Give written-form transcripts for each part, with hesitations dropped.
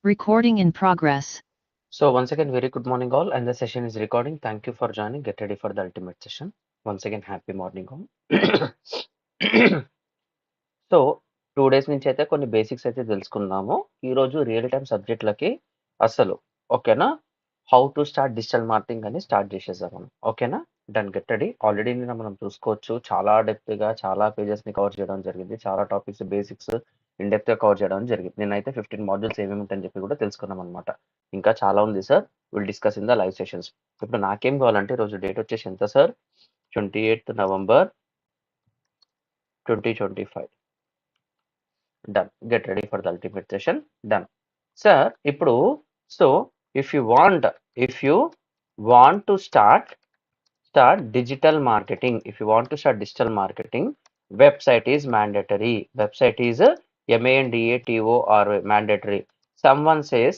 Recording in progress. So once again, very good morning all, and the session is recording. Thank you for joining. Get ready for the ultimate session. Once again, happy morning all. So 2 days నుంచి అయితే కొన్ని basics అయితే తెలుసుకున్నాము. ఈరోజు real time సబ్జెక్టులకి అసలు ఓకేనా, how to start digital marketing అని start చేసేసాం మనం. ఓకేనా, డన్, గెట్ రెడీ. ఆల్రెడీ నిన్న మనం చూసుకోవచ్చు, చాలా డెప్త్గా చాలా పేజెస్ని కవర్ చేయడం జరిగింది. చాలా టాపిక్స్ బేసిక్స్ ఇన్ డెప్త్గా కవర్ చేయడం జరిగింది. నేనైతే 15 మాడ్యూల్స్ ఏమేమి ఉంటాయని చెప్పి కూడా తెలుసుకున్నాం అనమాట. ఇంకా చాలా ఉంది sir, will discuss in the live sessions. ఇప్పుడు నాకేం కావాలంటే ఈరోజు డేట్ వచ్చేసి ఎంత sir, 28th November 2025. Done. Get ready for the ultimate session. Done. Sir, ఇప్పుడు so if you want to start digital marketing, website is mandatory. Website is mandator, mandatory. Someone says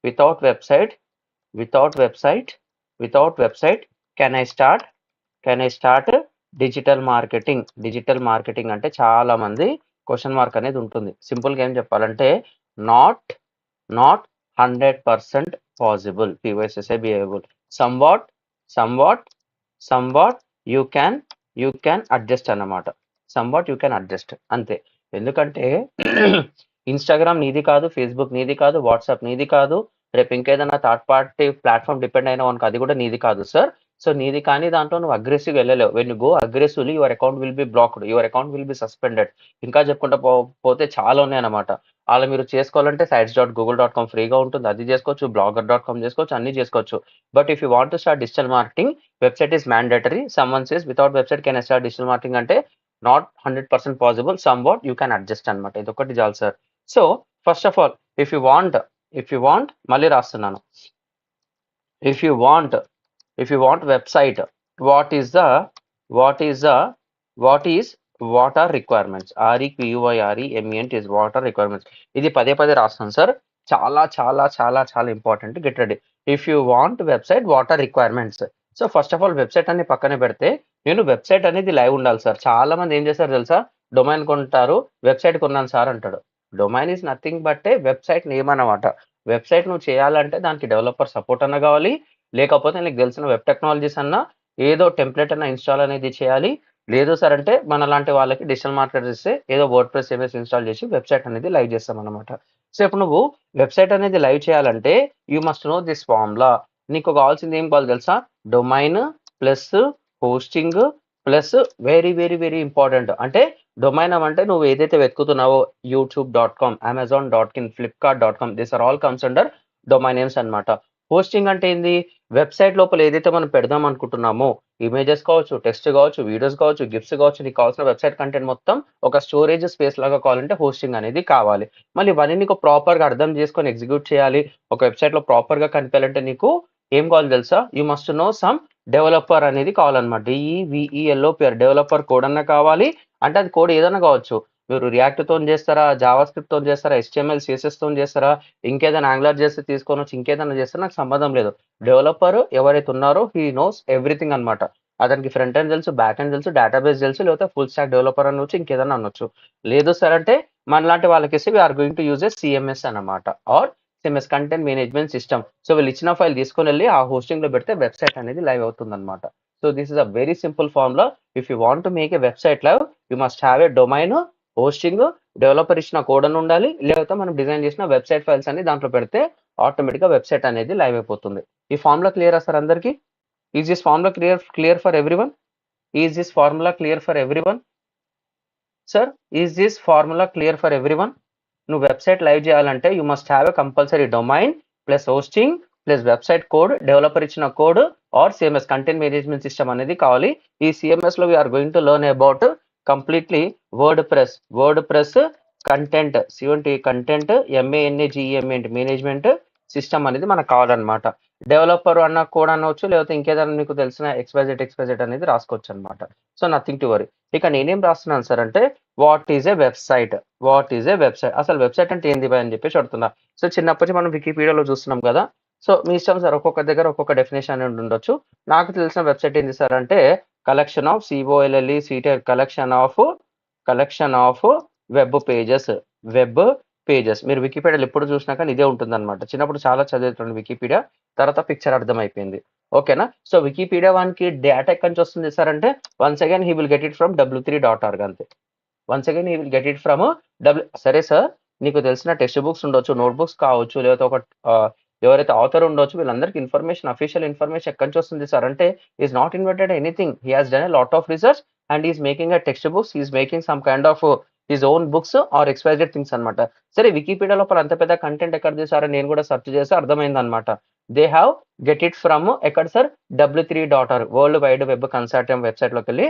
without website, can I start digital marketing అంటే చాలా మంది question mark అనేది ఉంటుంది. సింపుల్గా ఏం చెప్పాలంటే not 100% possible, PYSSI behavable, somewhat you can adjust అన్నమాట. Somewhat you can adjust అంతే. ఎందుకంటే ఇన్స్టాగ్రామ్ నీది కాదు, ఫేస్బుక్ నీది కాదు, వాట్సాప్ నీది కాదు, రేపు ఇంకేదైనా థర్డ్ పార్టీ ప్లాట్ఫామ్ డిపెండ్ అయినా అనుకో, అది కూడా నీది కాదు సార్. సో నీది కానీ దాంట్లో నువ్వు అగ్రెసివ్ వెళ్ళలేవు. When you go aggressively your account will be blocked, your account will be suspended. ఇంకా చెప్పుకుంటా పోతే చాలా ఉన్నాయన్నమాట. అలా మీరు చేసుకోవాలంటే sites.google.com ఫ్రీగా ఉంటుంది, అది చేసుకోవచ్చు. blogger.com చేసుకోవచ్చు, అన్ని చేసుకోవచ్చు. But if you want to start digital marketing, website is mandatory. Someone says without website can I start digital marketing అంటే not 100% possible, somewhat you can adjust అనమాట. ఇది ఒకటి చాలు sir. So first of all if you want మళ్ళీ రాస్తున్నాను. If you want website, what are requirements? REQUIREMENT is what are requirements. ఇది పదే రాస్తాను సార్, చాలా చాలా చాలా చాలా important. Get ready. If you want website, what are requirements. So first of all website అన్ని పక్కనే పెడితే, నేను వెబ్సైట్ అనేది లైవ్ ఉండాలి సార్. చాలా మంది ఏం చేస్తారు తెలుసా, డొమైన్ కొంటారు, వెబ్సైట్ కొన్నాను సార్ అంటాడు. Domain is nothing but A website name అన్నమాట. వెబ్సైట్ నువ్వు చేయాలంటే దానికి డెవలపర్ సపోర్ట్ అన్న కావాలి, లేకపోతే నీకు తెలిసిన వెబ్ టెక్నాలజీస్ అన్నా ఏదో టెంప్లెట్ అన్న ఇన్స్టాల్ అనేది చేయాలి. లేదు సార్ అంటే మన లాంటి వాళ్ళకి డిజిటల్ మార్కెట్ ఇస్తే ఏదో వర్డ్ ప్రెస్ CMS ఇన్స్టాల్ చేసి వెబ్సైట్ అనేది లైవ్ చేస్తాం అనమాట. సో ఇప్పుడు నువ్వు వెబ్సైట్ అనేది లైవ్ చేయాలంటే you must know this formula. నీకు కావాల్సింది ఏం కావాలి తెలుసా, domain plus hosting plus very very very important అంటే డొమైన్ అంటే నువ్వు ఏదైతే వెతుకుతున్నావో youtube.com, amazon.in, flipkart.com, this are all comes under domain names అనమాట. హోస్టింగ్ అంటే ఏంది, వెబ్సైట్ లోపల ఏదైతే మనం పెడదాం అనుకుంటున్నామో, ఇమేజెస్ కావచ్చు, టెక్స్ట్ కావచ్చు, వీడియోస్ కావచ్చు, గిఫ్ట్స్ కావచ్చు, నీకు కావాల్సిన వెబ్సైట్ కంటెంట్ మొత్తం ఒక స్టోరేజ్ స్పేస్ లాగా కావాలంటే హోస్టింగ్ అనేది కావాలి. మళ్ళీ ఇవన్నీ నీకు ప్రాపర్గా అర్థం చేసుకొని ఎగ్జిక్యూట్ చేయాలి, ఒక వెబ్సైట్లో ప్రాపర్గా కనిపించాలంటే నీకు ఏం కావాలి తెలుసా, you must no some developer అనేది కావాలన్నమాట. DEVELOPR డెవలపర్ కోడ్ అన్న కావాలి. అంటే అది కోడ్ ఏదైనా కావచ్చు, మీరు రియాక్ట్తో చేస్తారా, జావా స్క్రిప్ట్తో చేస్తారా, HTML CSSతో చేస్తారా, ఇంకేదైనా యాంగులర్ చేస్తే తీసుకొని వచ్చి ఇంకేదైనా చేస్తే నాకు సంబంధం లేదు. డెవలపర్ ఎవరైతే ఉన్నారో హీ నోస్ ఎవ్రీథింగ్ అనమాట. అతనికి ఫ్రంట్ ఎండ్ తెలుసు, బ్యాక్ ఎండ్ తెలుసు, డేటాబేస్ తెలుసు, లేకపోతే ఫుల్ స్టాక్ డెవలపర్ అనొచ్చు, ఇంకేదైనా అనొచ్చు. లేదు సార్ అంటే మనలాంటి వాళ్ళకి ఇస్తే we are going to use CMS అనమాట, or CMS content management system. So వీళ్ళు ఇచ్చిన ఫైల్ తీసుకొని వెళ్ళి ఆ హోస్టింగ్ లో పెడితే వెబ్సైట్ అనేది లైవ్ అవుతుంది అనమాట. So this is a very simple formula. If you want to make a website live, you must have a domain, hosting, developer ఇచ్చిన కోడ్ అని ఉండాలి, లేకపోతే మనం డిజైన్ చేసిన వెబ్సైట్ ఫైల్స్ అన్ని దాంట్లో పెడితే ఆటోమేటిక్గా వెబ్సైట్ అనేది లైవ్ అయిపోతుంది. ఈ ఫార్ములా క్లియర్ సార్ అందరికి? Is this formula clear for everyone? Is this formula clear for everyone sir? Is this formula clear for everyone? నువ్వు వెబ్సైట్ లైవ్ చేయాలంటే you must have a compulsory domain plus hosting plus website code, developer ఇచ్చిన code, or CMS content management system అనేది కావాలి. ఈ CMS లో we're going to learn about completely WordPress content, content MANAGEMENT management system అనేది మనకు కావాలన్నమాట. Developer అన్న code అనవచ్చు, లేకపోతే ఇంకేదైనా మీకు తెలిసిన XYZ అనేది రాసుకోవచ్చు అనమాట. So nothing to worry. ఇక నేనేం రాస్తున్నాను సార్ అంటే వాట్ ఈజ్ ఏ వెబ్సైట్. అసలు వెబ్సైట్ అంటే ఏంది అని చెప్పేసి అడుగుతున్నా. సో చిన్నప్పటి నుంచి మనం వికీపీడియాలో చూస్తున్నాం కదా. సో మీ ఇష్టం సార్, ఒక్కొక్క దగ్గర ఒక్కొక్క డెఫినేషన్ అనేది ఉండొచ్చు. నాకు తెలిసిన వెబ్సైట్ ఏంటి సార్ అంటే collection of web pages, web pages. మీరు వికీపీడియాలో ఎప్పుడు చూసినా కానీ ఇదే ఉంటుందన్నమాట. చిన్నప్పుడు చాలా చదివేటండి వికీపీడియా. తర్వాత పిక్చర్ అర్థమైపోయింది. ఓకేనా? సో వికీపీడియా వానికి డేటా ఎక్కడి నుంచి వస్తుంది సార్ అంటే once again he will get it from w3.org అంతే. Once again he will get it from సరే సార్, నీకు తెలిసిన టెక్స్ట్ బుక్స్ ఉండొచ్చు, నోట్ బుక్స్ కావచ్చు, లేకపోతే ఒక ఎవరైతే ఆథర్ ఉండొచ్చు, వీళ్ళందరికీ ఇన్ఫర్మేషన్, అఫీషియల్ ఇన్ఫర్మేషన్ ఎక్కడి నుంచి వస్తుంది సార్ అంటే is not invented anything. He has done a lot of research and is making a text books, is making some kind of his own books or exposed things అనమాట. సరే Wikipedia లోపల అంత పెద్ద content ఎక్కడ తీసారని నేను కూడా search చేసి అర్థమైంది అనమాట. They have get it from ఎక్కడ sir w3.org, World Wide Web Consortium website లోకి వెళ్ళి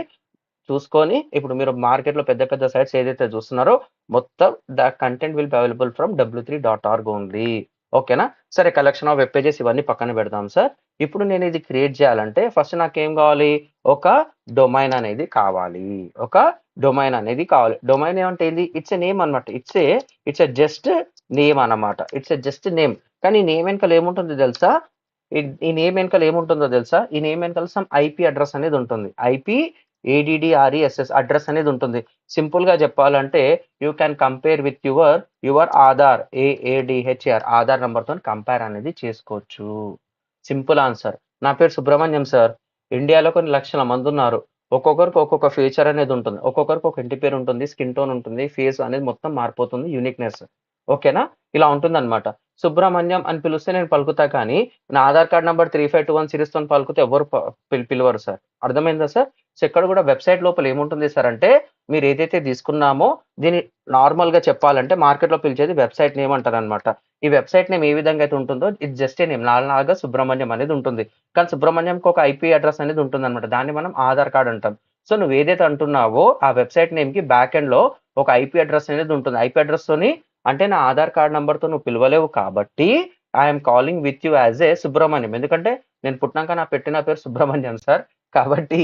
చూసుకొని, ఇప్పుడు మీరు మార్కెట్ లో పెద్ద పెద్ద సైట్స్ ఏదైతే చూస్తున్నారో మొత్తం the content will be available from w3.org only. ఓకేనా? సరే, కలెక్షన్ ఆఫ్ వెబ్ పేజెస్ ఇవన్నీ పక్కన పెడదాం సార్. ఇప్పుడు నేను ఇది క్రియేట్ చేయాలంటే ఫస్ట్ నాకేం కావాలి? ఒక డొమైన్ అనేది కావాలి. ఒక డొమైన్ అనేది కావాలి. డొమైన్ ఏమంటే ఏంది? ఇట్స్ ఎ నేమ్ అనమాట. ఇట్స్ ఎ జస్ట్ నేమ్ అన్నమాట. It's a just name. కానీ నేమ్ వెనకాల ఏముంటుంది తెలుసా? ఈ నేమ్ వెనకాల ఏముంటుందో తెలుసా? ఈ నేమ్ వెనకాల సమ్ ఐపీ అడ్రస్ అనేది ఉంటుంది. ఐపీ ADDRESS అడ్రస్ అనేది ఉంటుంది. సింపుల్ గా చెప్పాలంటే you can compare with your Aadhaar, AADHR Aadhaar number తో కంపేర్ అనేది చేసుకోవచ్చు. Simple answer. నా పేరు సుబ్రహ్మణ్యం సార్. ఇండియాలో కొన్ని లక్షల మంది ఉన్నారు. ఒక్కొక్కరికి ఒక్కొక్క ఫీచర్ అనేది ఉంటుంది. ఒక్కొక్కరికి ఒక ఇంటి పేరు ఉంటుంది, స్కిన్ టోన్ ఉంటుంది, ఫేస్ అనేది మొత్తం మారిపోతుంది, యూనిక్నెస్. ఓకేనా? ఇలా ఉంటుందన్నమాట. సుబ్రహ్మణ్యం అని పిలిస్తే నేను పలుకుతా, కానీ నా ఆధార్ కార్డ్ నంబర్ 3521 సిరీస్ తో పలికితే ఎవరు పిలవరు సార్. అర్థమైందా సార్? సో ఇక్కడ కూడా వెబ్సైట్ లోపల ఏముంటుంది సార్ అంటే మీరు ఏదైతే తీసుకున్నామో దీన్ని నార్మల్ గా చెప్పాలంటే మార్కెట్ లో పిలిచేది వెబ్సైట్ నేమ్ అంటారు అనమాట. ఈ వెబ్సైట్ నేమ్ ఏ విధంగా అయితే ఉంటుందో ఇది జస్ట్ ఏ నేమ్, నాలుగా సుబ్రహ్మణ్యం అనేది ఉంటుంది. కానీ సుబ్రహ్మణ్యంకి ఒక ఐపీ అడ్రస్ అనేది ఉంటుంది అనమాట. దాన్ని మనం ఆధార్ కార్డ్ అంటాం. సో నువ్వు ఏదైతే అంటున్నావో ఆ వెబ్సైట్ నేమ్ కి బ్యాక్ ఎండ్ లో ఒక ఐపీ అడ్రస్ అనేది ఉంటుంది. ఐపీ అడ్రస్ తోని అంటే నా ఆధార్ కార్డ్ నంబర్ తో నువ్వు పిలవలేవు కాబట్టి I'm calling with you as a Subrahmanyam. ఎందుకంటే నేను పుట్టినాక నా పెట్టిన పేరు సుబ్రహ్మణ్యం సార్. కాబట్టి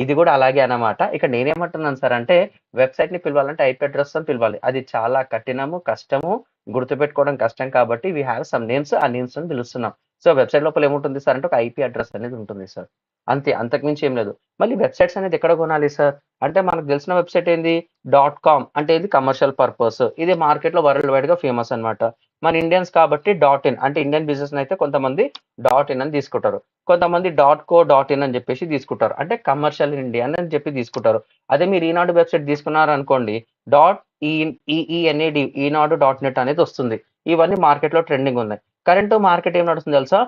ఇది కూడా అలాగే అన్నమాట. ఇక్కడ నేనేమంటున్నాను సార్ అంటే వెబ్సైట్ ని పిలవాలంటే ఐపీ అడ్రస్ తో పిలవాలి. అది చాలా కఠినము, కష్టము, గుర్తుపెట్టుకోవడం కష్టం. కాబట్టి వీ హ్యావ్ సమ్ నేమ్స్, ఆ నేమ్స్ ని పిలుస్తున్నాం. సో వెబ్సైట్ లోపల ఏముంటుంది సార్ అంటే ఒక ఐపీ అడ్రస్ అనేది ఉంటుంది సార్. అంతే, అంతకుమించి ఏం లేదు. మళ్ళీ వెబ్సైట్స్ అనేది ఎక్కడ కొనాలి సార్ అంటే మనకు తెలిసిన వెబ్సైట్ ఏంది? .com అంటే ఇది కమర్షియల్ పర్పస్. ఇది మార్కెట్ లో వరల్డ్ వైడ్ గా ఫేమస్ అన్నమాట. మన ఇండియన్స్ కాబట్టి .in అంటే ఇండియన్ బిజినెస్ అయితే కొంతమంది .in అని తీసుకుంటారు, కొంతమంది .co.in అని చెప్పేసి తీసుకుంటారు, అంటే కమర్షియల్ ఇండియన్ అని చెప్పి తీసుకుంటారు. అదే మీరు ఈనాడు వెబ్సైట్ తీసుకున్నారు అనుకోండి .EENAD ఈనాడు.net అనేది వస్తుంది. ఇవన్నీ మార్కెట్ లో ట్రెండింగ్ ఉన్నాయి. కరెంట్ మార్కెట్ ఏం నడుస్తుంది తెలుసా?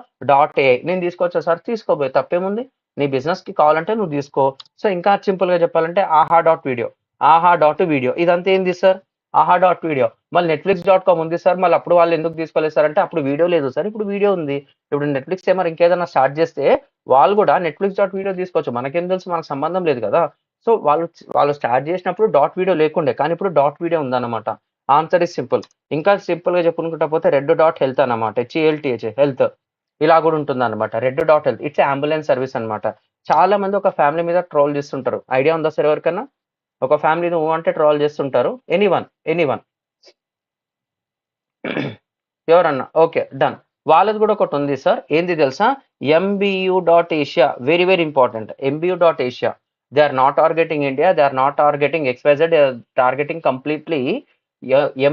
.ai నేను తీసుకోవచ్చా సార్? తీసుకోబోయే తప్పేముంది? నీ బిజినెస్ కి కావాలంటే నువ్వు తీసుకో. సో ఇంకా సింపుల్ గా చెప్పాలంటే ఆహా.వీడియో ఇదంతా ఏంది సార్? ఆహా.వీడియో. మళ్ళీ netflix.com ఉంది సార్. మళ్ళీ అప్పుడు వాళ్ళు ఎందుకు తీసుకోలేదు సార్ అంటే అప్పుడు వీడియో లేదు సార్, ఇప్పుడు వీడియో ఉంది. ఇప్పుడు నెట్ఫ్లిక్స్ ఏమైనా ఇంకేదైనా స్టార్ట్ చేస్తే వాళ్ళు కూడా netflix.వీడియో తీసుకోవచ్చు. మనకేం తెలుసు? మనకు సంబంధం లేదు కదా. సో వాళ్ళు స్టార్ట్ చేసినప్పుడు .వీడియో లేకుండే, కానీ ఇప్పుడు .వీడియో ఉందన్నమాట. Answer is simple. ఇంకా సింపుల్ గా చెప్పుకుంటా పోతే red.health అన్నమాట. HELTH health. ఇలా కూడా ఉంటుంది అనమాట. red.health ఇట్స్ అంబులెన్స్ సర్వీస్ అన్నమాట. చాలా మంది ఒక ఫ్యామిలీ మీద ట్రోల్ చేస్తుంటారు. ఐడియా ఉందా సార్ ఎవరికన్నా? ఒక ఫ్యామిలీ నువ్వు అంటే ట్రోల్ చేస్తుంటారు. ఎనీవన్ ఎవరన్నా? Okay, done. వాళ్ళది కూడా ఒకటి ఉంది సార్. ఏంది తెలుసా? MBU.Asia. Very very important. MBU.Asia. They are not targeting India, they are not targeting XYZ, they are targeting completely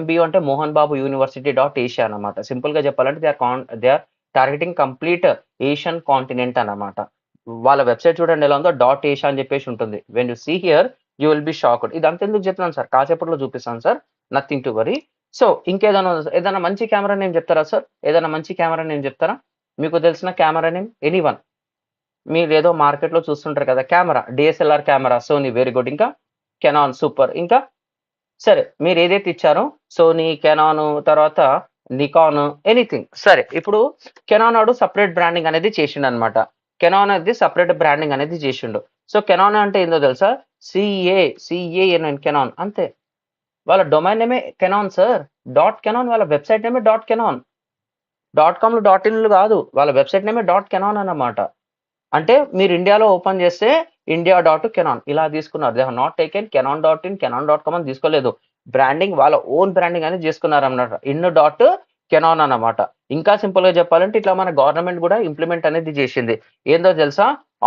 MBU అంటే మోహన్ బాబు యూనివర్సిటీ.Asia అన్నమాట. సింపుల్ గా చెప్పాలంటే they are targeting complete Asian continent అన్నమాట. వాళ్ళ వెబ్సైట్ చూడండి ఎలా ఉందో. .Asia అని చెప్పేసి ఉంటుంది. When you see here you will be shocked. ఇదంతా ఎందుకు చెప్తున్నాను సార్? కాసేపట్లో చూపిస్తాను sir, nothing to worry. So ఏదైనా మంచి కెమెరా నేమ్ చెప్తారా సార్? ఏదైనా మంచి కెమెరా నేమ్ చెప్తారా? మీకు తెలిసిన కెమెరా నేమ్ ఎనీవన్? మీరు ఏదో మార్కెట్ లో చూస్తుంటారు కదా camera, DSLR camera, Sony very good, ఇంకా కెనాన్ సూపర్, ఇంకా సరే మీరు ఏదైతే ఇచ్చారో సోనీ, కెనాన్, తర్వాత నికాన్, ఎనీథింగ్. సరే ఇప్పుడు కెనాన్ వాడు సపరేట్ బ్రాండింగ్ అనేది చేసిండు అనమాట. కెనాన్ అనేది సపరేట్ బ్రాండింగ్ అనేది చేసిండు. సో కెనాన్ అంటే ఏందో తెలుసా? CANN కెనాన్ అంతే. వాళ్ళ డొమైన్ నేమే కెనాన్ సార్. .కెనాన్. వాళ్ళ వెబ్సైట్ నేమే .కెనాన్. .com .inలు కాదు, వాళ్ళ వెబ్సైట్ నేమే .కెనాన్ అన్నమాట. అంటే మీరు ఇండియాలో ఓపెన్ చేస్తే India.కెనాన్ ఇలా తీసుకున్నారు. దే హావ్ నాట్ టేకెన్ కెనాన్.in, కెనాన్.com అని తీసుకోలేదు. బ్రాండింగ్ వాళ్ళ ఓన్ బ్రాండింగ్ అనేది చేసుకున్నారు అన్నమాట. .కెనాన్ అన్నమాట. ఇంకా సింపుల్ గా చెప్పాలంటే ఇట్లా మన గవర్నమెంట్ కూడా ఇంప్లిమెంట్ అనేది చేసింది. ఏందో తెలుసా?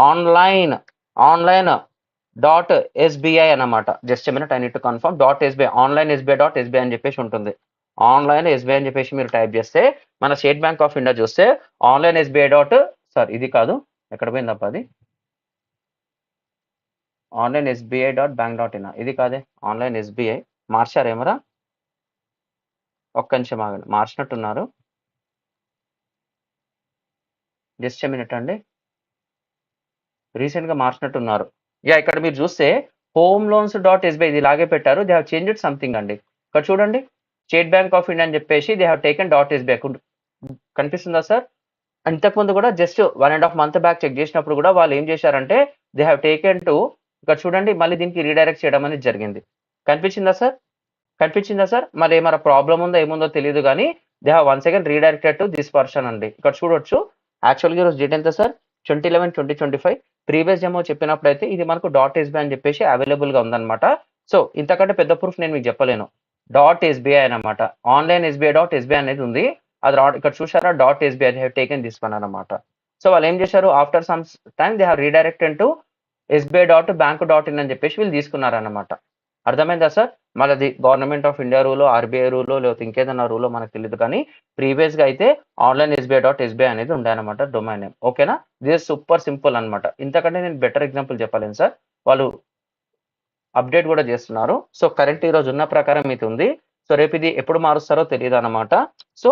ఆన్లైన్ డాట్ ఎస్బీఐ అన్నమాట. Just minute I need to confirm. Dot SBI, online SBI dot SBI అని చెప్పేసి ఉంటుంది. ఆన్లైన్ ఎస్బీఐ అని చెప్పేసి మీరు టైప్ చేస్తే మన స్టేట్ బ్యాంక్ ఆఫ్ ఇండియా చూస్తే ఆన్లైన్ ఎస్బీఐ డాట్, సార్ ఇది కాదు, ఎక్కడ పోయిందప్ప అది, online SBI dot bank dot in, ఇది కాదే, ఆన్లైన్ ఎస్బీఐ మార్చారేమరా, ఒక్క నిమిషం ఆగండి, మార్చినట్టున్నారు, జస్ట్ మినిట్ అండి, రీసెంట్ గా మార్చినట్టున్నారు. యా, ఇక్కడ మీరు చూస్తే హోమ్ లోన్స్ డాట్ ఎస్బీఐ ఇది ఇలాగే పెట్టారు. దే హావ్ చేంజ్డ్ సంథింగ్ అండి. ఇక్కడ చూడండి, స్టేట్ బ్యాంక్ ఆఫ్ ఇండియా అని చెప్పేసి they have taken dot SBI. కనిపిస్తుందా సార్? ఇంతకుముందు కూడా జస్ట్ 1.5 month బ్యాక్ చెక్ చేసినప్పుడు కూడా వాళ్ళు ఏం చేశారంటే దే హావ్ టేకెన్ టు, ఇక్కడ చూడండి మళ్ళీ దీనికి రీడైరెక్ట్ చేయడం అనేది జరిగింది. కనిపించిందా సార్? కనిపించిందా సార్? మరి ఏమైనా ప్రాబ్లం ఉందో ఏముందో తెలియదు కానీ they have once again redirected to this person అండి. ఇక్కడ చూడొచ్చు, యాక్చువల్గా ఈరోజు డేట్ ఎంత సార్? 20/11/2025. ప్రీవియస్ డెమో చెప్పినప్పుడు అయితే ఇది మనకు డాట్ ఎస్బీఐ అని చెప్పేసి అవైలబుల్ గా ఉందన్నమాట. సో ఇంతకంటే పెద్ద ప్రూఫ్ నేను మీకు చెప్పలేను. డాట్ ఎస్బీఐ అనమాట, ఆన్లైన్ ఎస్బీఐ డాట్ ఎస్బీఐ అనేది ఉంది. అది ఇక్కడ చూసారా, dot SBI they have taken this one అనమాట. సో వాళ్ళు ఏం చేశారు, after some time they have redirected to SBI dot bank dot in అని చెప్పేసి వీళ్ళు తీసుకున్నారన్నమాట. అర్థమైందా సార్? మళ్ళీ అది గవర్నమెంట్ ఆఫ్ ఇండియా రూలో, ఆర్బీఐ రూలో, లేకపోతే ఇంకేదైనా రూలో మనకు తెలియదు కానీ ప్రీవియస్ గా అయితే ఆన్లైన్ ఎస్బీఐ డాట్ ఎస్బీఐ అనేది ఉండే అనమాట డొమైన్ నేమ్. ఓకేనా? దిస్ సూపర్ సింపుల్ అనమాట. ఇంతకంటే నేను బెటర్ ఎగ్జాంపుల్ చెప్పలేను సార్. వాళ్ళు అప్డేట్ కూడా చేస్తున్నారు. సో కరెంట్ ఈ రోజు ఉన్న ప్రకారం ఇది ఉంది. సో రేపు ఇది ఎప్పుడు మారుస్తారో తెలియదు అనమాట. So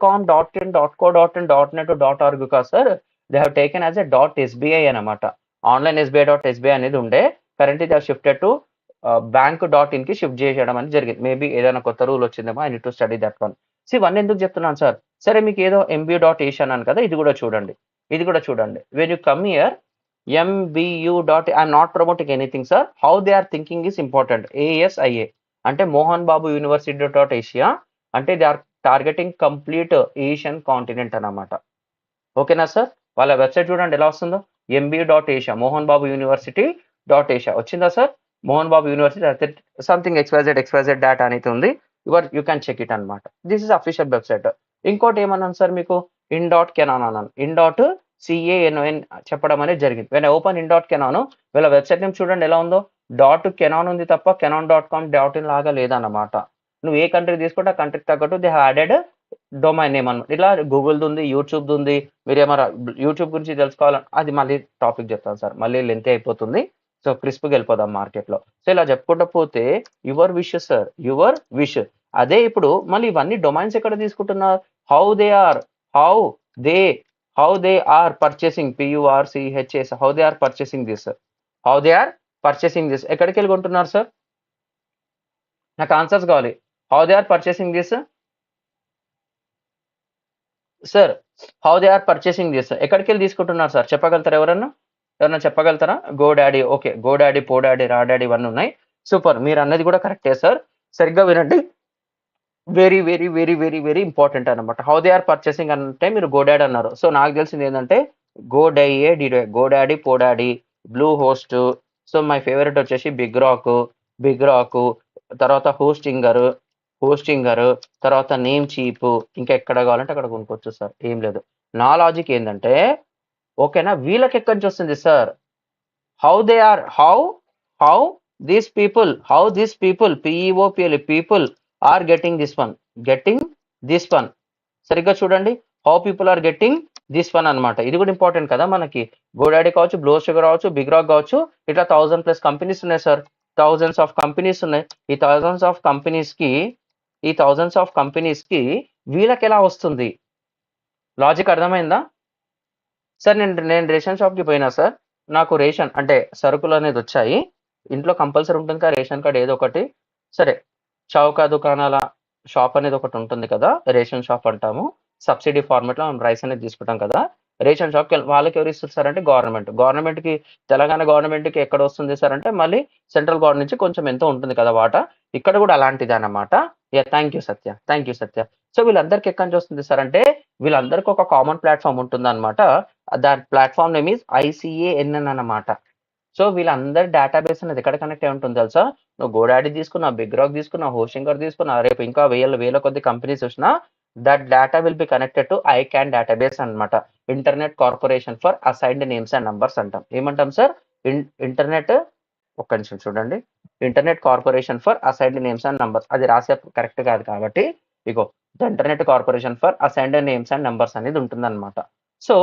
.com, .in, .co, .in, .net, .org కాదు sir, they have taken as a dot SBI అనమాట. ఆన్లైన్ ఎస్బీఐ డాట్ ఎస్బీఐ అనేది ఉండే, current they have shifted to bank dot in కి షిఫ్ట్ చేయడం అనేది జరిగింది. మేబీ ఏదైనా కొత్త రూల్ వచ్చిందేమో, I need to study that one. ఇవన్నీ ఎందుకు చెప్తున్నాను సార్? సరే మీకు ఏదో ఎంబీ డాట్ ఏష్ అన్నాను కదా, ఇది కూడా చూడండి, ఇది కూడా చూడండి. When you come here MBU dot, I'm not promoting anything sir, how they are thinking is important. ASIA అంటే Mohan Babu university dot Asia అంటే they are targeting complete Asian continent అన్నమాట. ఓకేనా సార్? వాళ్ళ వెబ్సైట్ చూడండి ఎలా వస్తుందో, MBU dot Asia, Mohan Babu university dot Asia వచ్చిందా sir? Mohan Babu university something XYZ dot అనేది ఉంది, యూ క్యాన్ చెక్ ఇట్ అనమాట. This is official website. ఇంకోటి ఏమన్నాను సార్ మీకు, ఇన్ డాట్ కెనాన్ అన్నాను, ఇన్ డాట్ CANON చెప్పడం అనేది జరిగింది. When open in dot Canon, వీళ్ళ వెబ్సైట్ నేమ్ చూడండి ఎలా ఉందో, డాట్ కెనాన్ ఉంది తప్ప kenon.com .in లాగా లేదన్నమాట. నువ్వు ఏ కంట్రీ తీసుకుంటే ఆ కంట్రీకి తగ్గట్టు దే యాడెడ్ డొమైన్ నేమ్ అనమాట. ఇలా గూగుల్ ఉంది, యూట్యూబ్ ఉంది. మీరు ఏమైనా యూట్యూబ్ గురించి తెలుసుకోవాలని అది మళ్ళీ టాపిక్ చెప్తాను సార్, మళ్ళీ లెంత్ అయిపోతుంది. సో క్రిస్ప్గా వెళ్ళిపోదాం మార్కెట్ లో. సో ఇలా చెప్పుకుంటూ పోతే your wish sir, your wish. అదే ఇప్పుడు మళ్ళీ ఇవన్నీ డొమైన్స్ ఎక్కడ తీసుకుంటున్నారు, how they are, how they are purchasing, PURCHS, how they are purchasing this, how they are purchasing this, ఎక్కడికి వెళ్ళి కొంటున్నారు సార్? నాకు ఆన్సర్స్ కావాలి. How they are purchasing this sir, how they are purchasing this ఎక్కడికి వెళ్ళి తీసుకుంటున్నారు సార్? చెప్పగలుగుతారా ఎవరన్నా చెప్పగలుగుతారా? GoDaddy, okay, go daddy, పో డాడీ, రా డాడీ ఇవన్నీ ఉన్నాయి. సూపర్, మీరు అన్నది కూడా కరెక్టే సార్. సరిగ్గా వినండి, very very very very very important అనమాట. హౌ దే ఆర్ పర్చేసింగ్ అంటే మీరు గోడాడీ అన్నారు. సో నాకు తెలిసింది ఏంటంటే GoDaddy, Podaddy, Bluehost. So my favourite వచ్చేసి బిగ్ రాక్, తర్వాత హోస్టింగర్, తర్వాత నేమ్ చీప్. ఇంకా ఎక్కడ కావాలంటే అక్కడ కొనుక్కోవచ్చు సార్, ఏం లేదు. నా లాజిక్ ఏంటంటే, ఓకేనా, వీళ్ళకి ఎక్కడి నుంచి వస్తుంది sir? How they are, how these people PEOPL people are getting this one. సరిగ్గా చూడండి, how people are getting this one అనమాట. ఇది కూడా ఇంపార్టెంట్ కదా మనకి. గోడాడీ కావచ్చు, బ్లూ షుగర్ కావచ్చు, బిగ్ రాక్ కావచ్చు, ఇట్లా 1000+ కంపెనీస్ ఉన్నాయి సార్. థౌజండ్స్ ఆఫ్ కంపెనీస్ ఉన్నాయి. ఈ థౌజండ్స్ ఆఫ్ కంపెనీస్ కి వీళ్ళకి ఎలా వస్తుంది? లాజిక్ అర్థమైందా సార్? నేను రేషన్ షాప్ కి పోయినా సార్, నాకు రేషన్ అంటే సరుకులు అనేది వచ్చాయి. ఇంట్లో కంపల్సరీ ఉంటుంది కదా రేషన్ కార్డ్ ఏదో ఒకటి. సరే, చౌక దుకాణాల షాప్ అనేది ఒకటి ఉంటుంది కదా, రేషన్ షాప్ అంటాము. సబ్సిడీ ఫార్మేట్ లో మనం రైస్ అనేది తీసుకుంటాం కదా. రేషన్ షాప్ కి వాళ్ళకి ఎవరు ఇస్తారు సార్ అంటే గవర్నమెంట్ కి. తెలంగాణ గవర్నమెంట్ కి ఎక్కడ వస్తుంది సార్ అంటే మళ్ళీ సెంట్రల్ గవర్నమెంట్ నుంచి కొంచెం ఎంతో ఉంటుంది కదా వాటా. ఇక్కడ కూడా అలాంటిది అనమాట. Thank you Satya. సో వీళ్ళందరికీ ఎక్కడి నుంచి వస్తుంది సార్ అంటే, వీళ్ళందరికీ ఒక కామన్ ప్లాట్ఫామ్ ఉంటుంది అనమాట. దాని ప్లాట్ఫామ్ నేమ్ ఈజ్ ICANN అనమాట. సో వీళ్ళందరి డేటాబేస్ అనేది ఎక్కడ కనెక్ట్ అయి ఉంటుంది తెలుసా? నువ్వు గోడాడీ తీసుకున్నా, బిగ్ రాక్ తీసుకున్నా, హోస్టింగర్ తీసుకున్నా, రేపు ఇంకా వేల కొద్ది కంపెనీస్ వచ్చినా that data will be connected to ICANN database అనమాట. Internet corporation for assigned names and numbers అంటాం. ఏమంటాం సార్? ఇంటర్నెట్ ఒక్క నిమిషం చూడండి. Internet corporation for assigned names and numbers అది రాసే కరెక్ట్ కాదు కాబట్టి ఇగో the internet corporation for assigned names and numbers అనేది ఉంటుందన్నమాట. So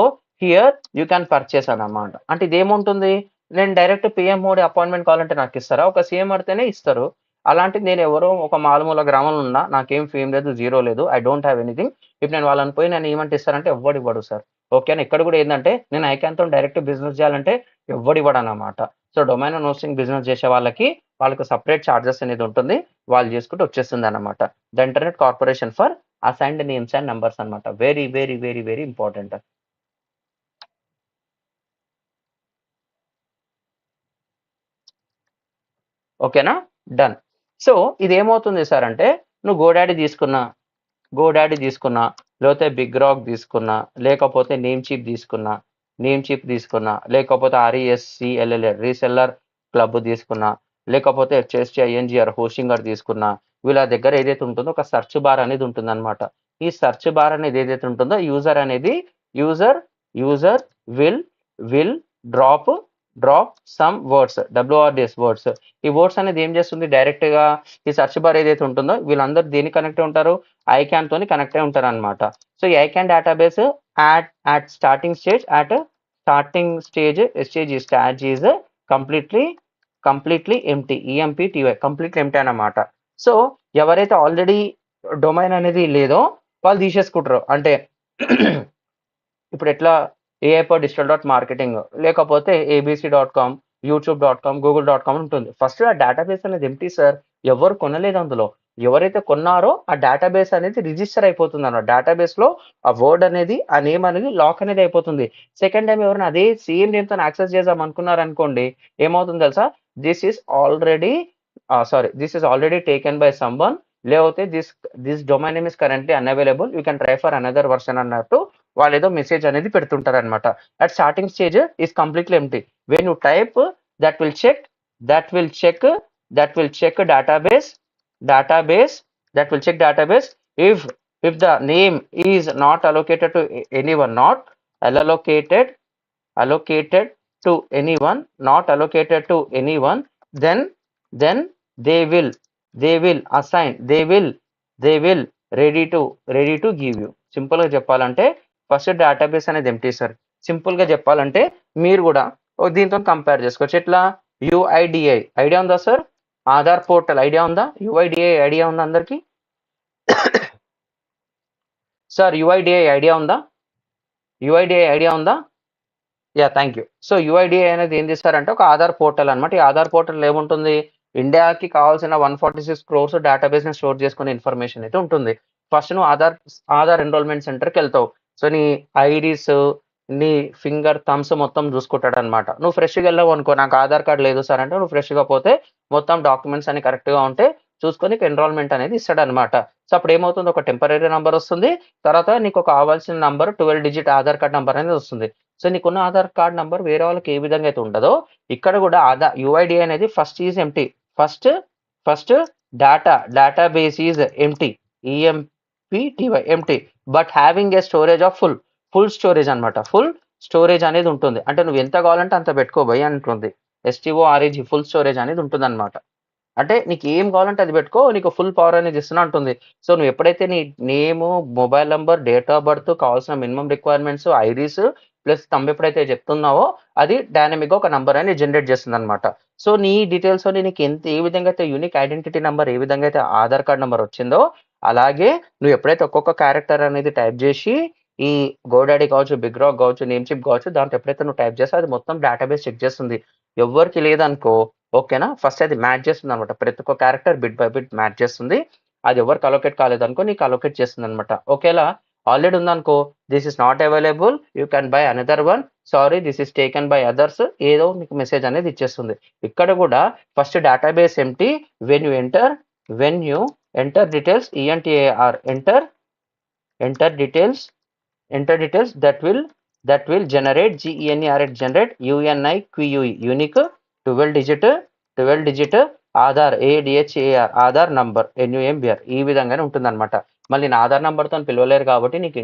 here you can purchase అన్నమాట. అంటే ఇదేముంటుంది, నేను డైరెక్ట్ పిఎం మోడీ అపాయింట్మెంట్ కావాలంటే నాకు ఇస్తారా? ఒక సీఎం అడితేనే ఇస్తారు. అలాంటిది నేను ఎవరో ఒక మారుమూల గ్రామంలో ఉన్నా, నాకేం ఫేమ్ లేదు, జీరో లేదు, ఐ డోంట్ హ్యావ్ ఎనీథింగ్. ఇప్పుడు నేను వాళ్ళని పోయి నేను ఏమంటే ఇస్తారంటే ఎవ్వడు ఇవ్వడు సార్. ఓకేనా. ఇక్కడ కూడా ఏంటంటే నేను ఐకాన్తో డైరెక్ట్ బిజినెస్ చేయాలంటే ఎవ్వడు ఇవ్వడు అన్నమాట. So domain and hosting business చేసే వాళ్ళకి సపరేట్ చార్జెస్ అనేది ఉంటుంది, వాళ్ళు చేసుకుంటూ వచ్చేస్తుంది అనమాట. The internet corporation for assigned names and numbers అనమాట. Very very very very important. ఓకేనా, డన్. సో ఇది ఏమవుతుంది సార్ అంటే నువ్వు గోడాడీ తీసుకున్నా, లేకపోతే బిగ్ రాక్ తీసుకున్నా, లేకపోతే నేమ్ చీప్ తీసుకున్నా, లేకపోతే RESCLL రీసెల్లర్ క్లబ్ తీసుకున్నా, లేకపోతే HSTINGR హోస్టింగర్ తీసుకున్నా, వీళ్ళ దగ్గర ఏదైతే ఉంటుందో ఒక సెర్చ్ బార్ అనేది ఉంటుంది అనమాట. ఈ సెర్చ్ బార్ అనేది ఏదైతే ఉంటుందో user will drop some words, WRDS words. ఈ వర్డ్స్ అనేది ఏం చేస్తుంది, డైరెక్ట్ గా ఈ సెర్చ్ బార్ ఏదైతే ఉంటుందో వీళ్ళందరూ దేనికి కనెక్ట్ అయి ఉంటారు, ఐకాన్ తోని కనెక్ట్ అయి ఉంటారు అనమాట. సో ఈ icon database at starting stage is completely empty, EMPTY completely empty అన్నమాట. సో ఎవరైతే ఆల్రెడీ డొమైన్ అనేది లేదో వాళ్ళు తీసేసుకుంటారు. అంటే ఇప్పుడు ఎట్లా AI.digital.marketing లేకపోతే ABC.com, YouTube.com, Google.com ఉంటుంది. ఫస్ట్ ఆ డేటాబేస్ అనేది ఎంటీ సార్, ఎవరు కొనలేదు అందులో. ఎవరైతే కొన్నారో ఆ డేటాబేస్ అనేది రిజిస్టర్ అయిపోతుంది అన్నమాట. డేటాబేస్ లో ఆ వర్డ్ అనేది, ఆ నేమ్ అనేది లాక్ అనేది అయిపోతుంది. సెకండ్ టైం ఎవరైనా అదే సేమ్ నేమ్ తో యాక్సెస్ చేద్దాం అనుకున్నారు అనుకోండి, ఏమవుతుంది తెలుసా, this is already taken by someone, లేకపోతే this domain name is currently unavailable, you can try for another version అన్నట్టు వాళ్ళు ఏదో మెసేజ్ అనేది పెడుతుంటారు అనమాట. At starting stage is completely empty. When you type that will check database if the name is not allocated to anyone, not allocated to anyone, then they will assign, they will ready to give you. Simple గా చెప్పాలంటే first database అనేది empty sir. Simple గా చెప్పాలంటే మీరు కూడా దీంతో compare చేసుకోవచ్చు. ఎట్లా, UIDAI ఐడియా ఉందా సార్? ఆధార్ పోర్టల్ ఐడియా ఉందా? UIDAI ఐడియా ఉందా అందరికి సార్? UIDAI ఐడియా ఉందా? Yeah, thank you. So UIDAI అనేది ఏం చేస్తారంటే ఒక ఆధార్ పోర్టల్ అనమాట. ఈ ఆధార్ పోర్టల్ ఏముంటుంది, ఇండియాకి కావాల్సిన 146 crores డేటాబేస్ ని స్టోర్ చేసుకునే ఇన్ఫర్మేషన్ అయితే ఉంటుంది. ఫస్ట్ నువ్వు ఆధార్ ఎన్రోల్మెంట్ సెంటర్కి వెళ్తావు. సో నీ ఐరీస్, నీ ఫింగర్ థమ్స్ మొత్తం చూసుకుంటాడు అనమాట. నువ్వు ఫ్రెష్గా వెళ్ళావు అనుకో, నాకు ఆధార్ కార్డ్ లేదు సార్ అంటే, నువ్వు ఫ్రెష్గా పోతే మొత్తం డాక్యుమెంట్స్ అన్ని కరెక్ట్గా ఉంటే చూసుకొని ఎన్రోల్మెంట్ అనేది ఇస్తాడు అనమాట. సో అప్పుడు ఏమవుతుంది, ఒక టెంపరీ నెంబర్ వస్తుంది, తర్వాత నీకు కావాల్సిన number 12 digit Aadhaar card number అనేది వస్తుంది. సో నీకున్న ఆధార్ కార్డ్ నెంబర్ వేరే వాళ్ళకి ఏ విధంగా అయితే ఉంటుందో ఇక్కడ కూడా UIDAI అనేది first is empty. First database is empty, EMPTY empty, but having a storage of full storage అనమాట. ఫుల్ స్టోరేజ్ అనేది ఉంటుంది, అంటే నువ్వు ఎంత కావాలంటే అంత పెట్టుకోబోయి అంటుంది. STORAGE ఫుల్ స్టోరేజ్ అనేది ఉంటుంది అనమాట. అంటే నీకు ఏం కావాలంటే అది పెట్టుకో, నీకు ఫుల్ పవర్ అనేది ఇస్తున్నా ఉంటుంది. సో నువ్వు ఎప్పుడైతే నీ name, mobile number, date of birth, కావాల్సిన minimum requirements, iris plus thumb ఎప్పుడైతే చెప్తున్నావో అది డైనమిక్గా ఒక నంబర్ అనేది జనరేట్ చేస్తుంది అనమాట. సో నీ డీటెయిల్స్ నీకు ఏ విధంగా అయితే యూనిక్ ఐడెంటిటీ నెంబర్, ఏ విధంగా అయితే ఆధార్ కార్డ్ నెంబర్ వచ్చిందో, అలాగే నువ్వు ఎప్పుడైతే ఒక్కొక్క క్యారెక్టర్ అనేది టైప్ చేసి ఈ గోడాడీ కావచ్చు, బిగ్ రాక్ కావచ్చు, నేమ్ చిప్ కావచ్చు, దాంట్లో ఎప్పుడైతే నువ్వు టైప్ చేస్తే అది మొత్తం డేటాబేస్ చెక్ చేస్తుంది. ఎవరికి లేదనుకో, ఓకేనా, ఫస్ట్ అది మ్యాచ్ చేస్తుంది అనమాట. ప్రతి ఒక్క character bit by bit match చేస్తుంది. అది ఎవరికి అలొకేట్ కాలేదనుకో నీకు అలొకేట్ చేస్తుంది అనమాట. ఓకేలా ఆల్రెడీ ఉందనుకో, this is not available, you can buy another one, sorry this is taken by others, ఏదో మీకు మెసేజ్ అనేది ఇచ్చేస్తుంది. ఇక్కడ కూడా first database empty, when you enter details, ENTER enter details that will generate generate UNIQUE unique 12 digit Aadhaar, ADHAR Aadhaar number, NUMBR ఈ విధంగానే ఉంటుంది అనమాట. మళ్ళీ నా ఆధార్ నంబర్తో పిలవలేరు కాబట్టి నీకు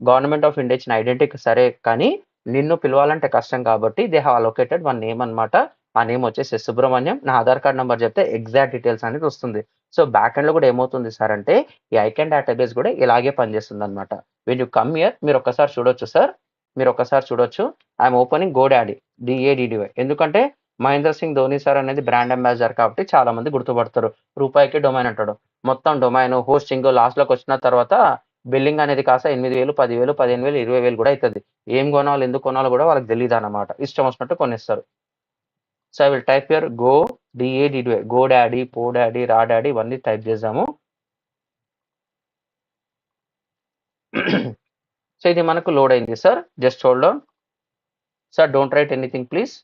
గవర్నమెంట్ ఆఫ్ ఇండియా ఇచ్చిన ఐడెంటిటీ సరే, కానీ నిన్ను పిలవాలంటే కష్టం కాబట్టి they have allocated one name అనమాట. ఆ నేమ్ వచ్చేసి సుబ్రహ్మణ్యం, నా ఆధార్ కార్డ్ నెంబర్ చెప్తే ఎగ్జాక్ట్ డీటెయిల్స్ అనేది వస్తుంది. సో బ్యాక్ ఎండ్లో కూడా ఏమవుతుంది సార్ అంటే ఈ ఐకాన్ డేటాబేస్ కూడా ఇలాగే పనిచేస్తుంది అనమాట. వెన్ యూ కమ్ హియర్ మీరు ఒక్కసారి చూడొచ్చు సార్, మీరు ఒక్కసారి చూడొచ్చు. I'm opening GoDaddy, D A D D Y. ఎందుకంటే మహేంద్ర సింగ్ ధోని సార్ అనేది బ్రాండ్ అంబాసిడర్ కాబట్టి చాలా మంది గుర్తుపడతారు. రూపాయికి డొమైన్ అంటాడు, మొత్తం డొమైన్ హోస్టింగ్ లాస్ట్లోకి వచ్చిన తర్వాత బిల్లింగ్ అనేది కాస్త 8,000, 10,000, 15,000, 20,000 కూడా అవుతుంది. ఏం కొనాలి ఎందుకు కొనాలో కూడా వాళ్ళకి తెలియదు అనమాట, ఇష్టం వచ్చినట్టు కొనేస్తారు. So I will type here go D A D D Y, go daddy, పో డాడీ, రా డాడీ ఇవన్నీ టైప్ చేద్దాము. సో ఇది మనకు లోడ్ అయింది sir, just hold on sir, don't write anything please.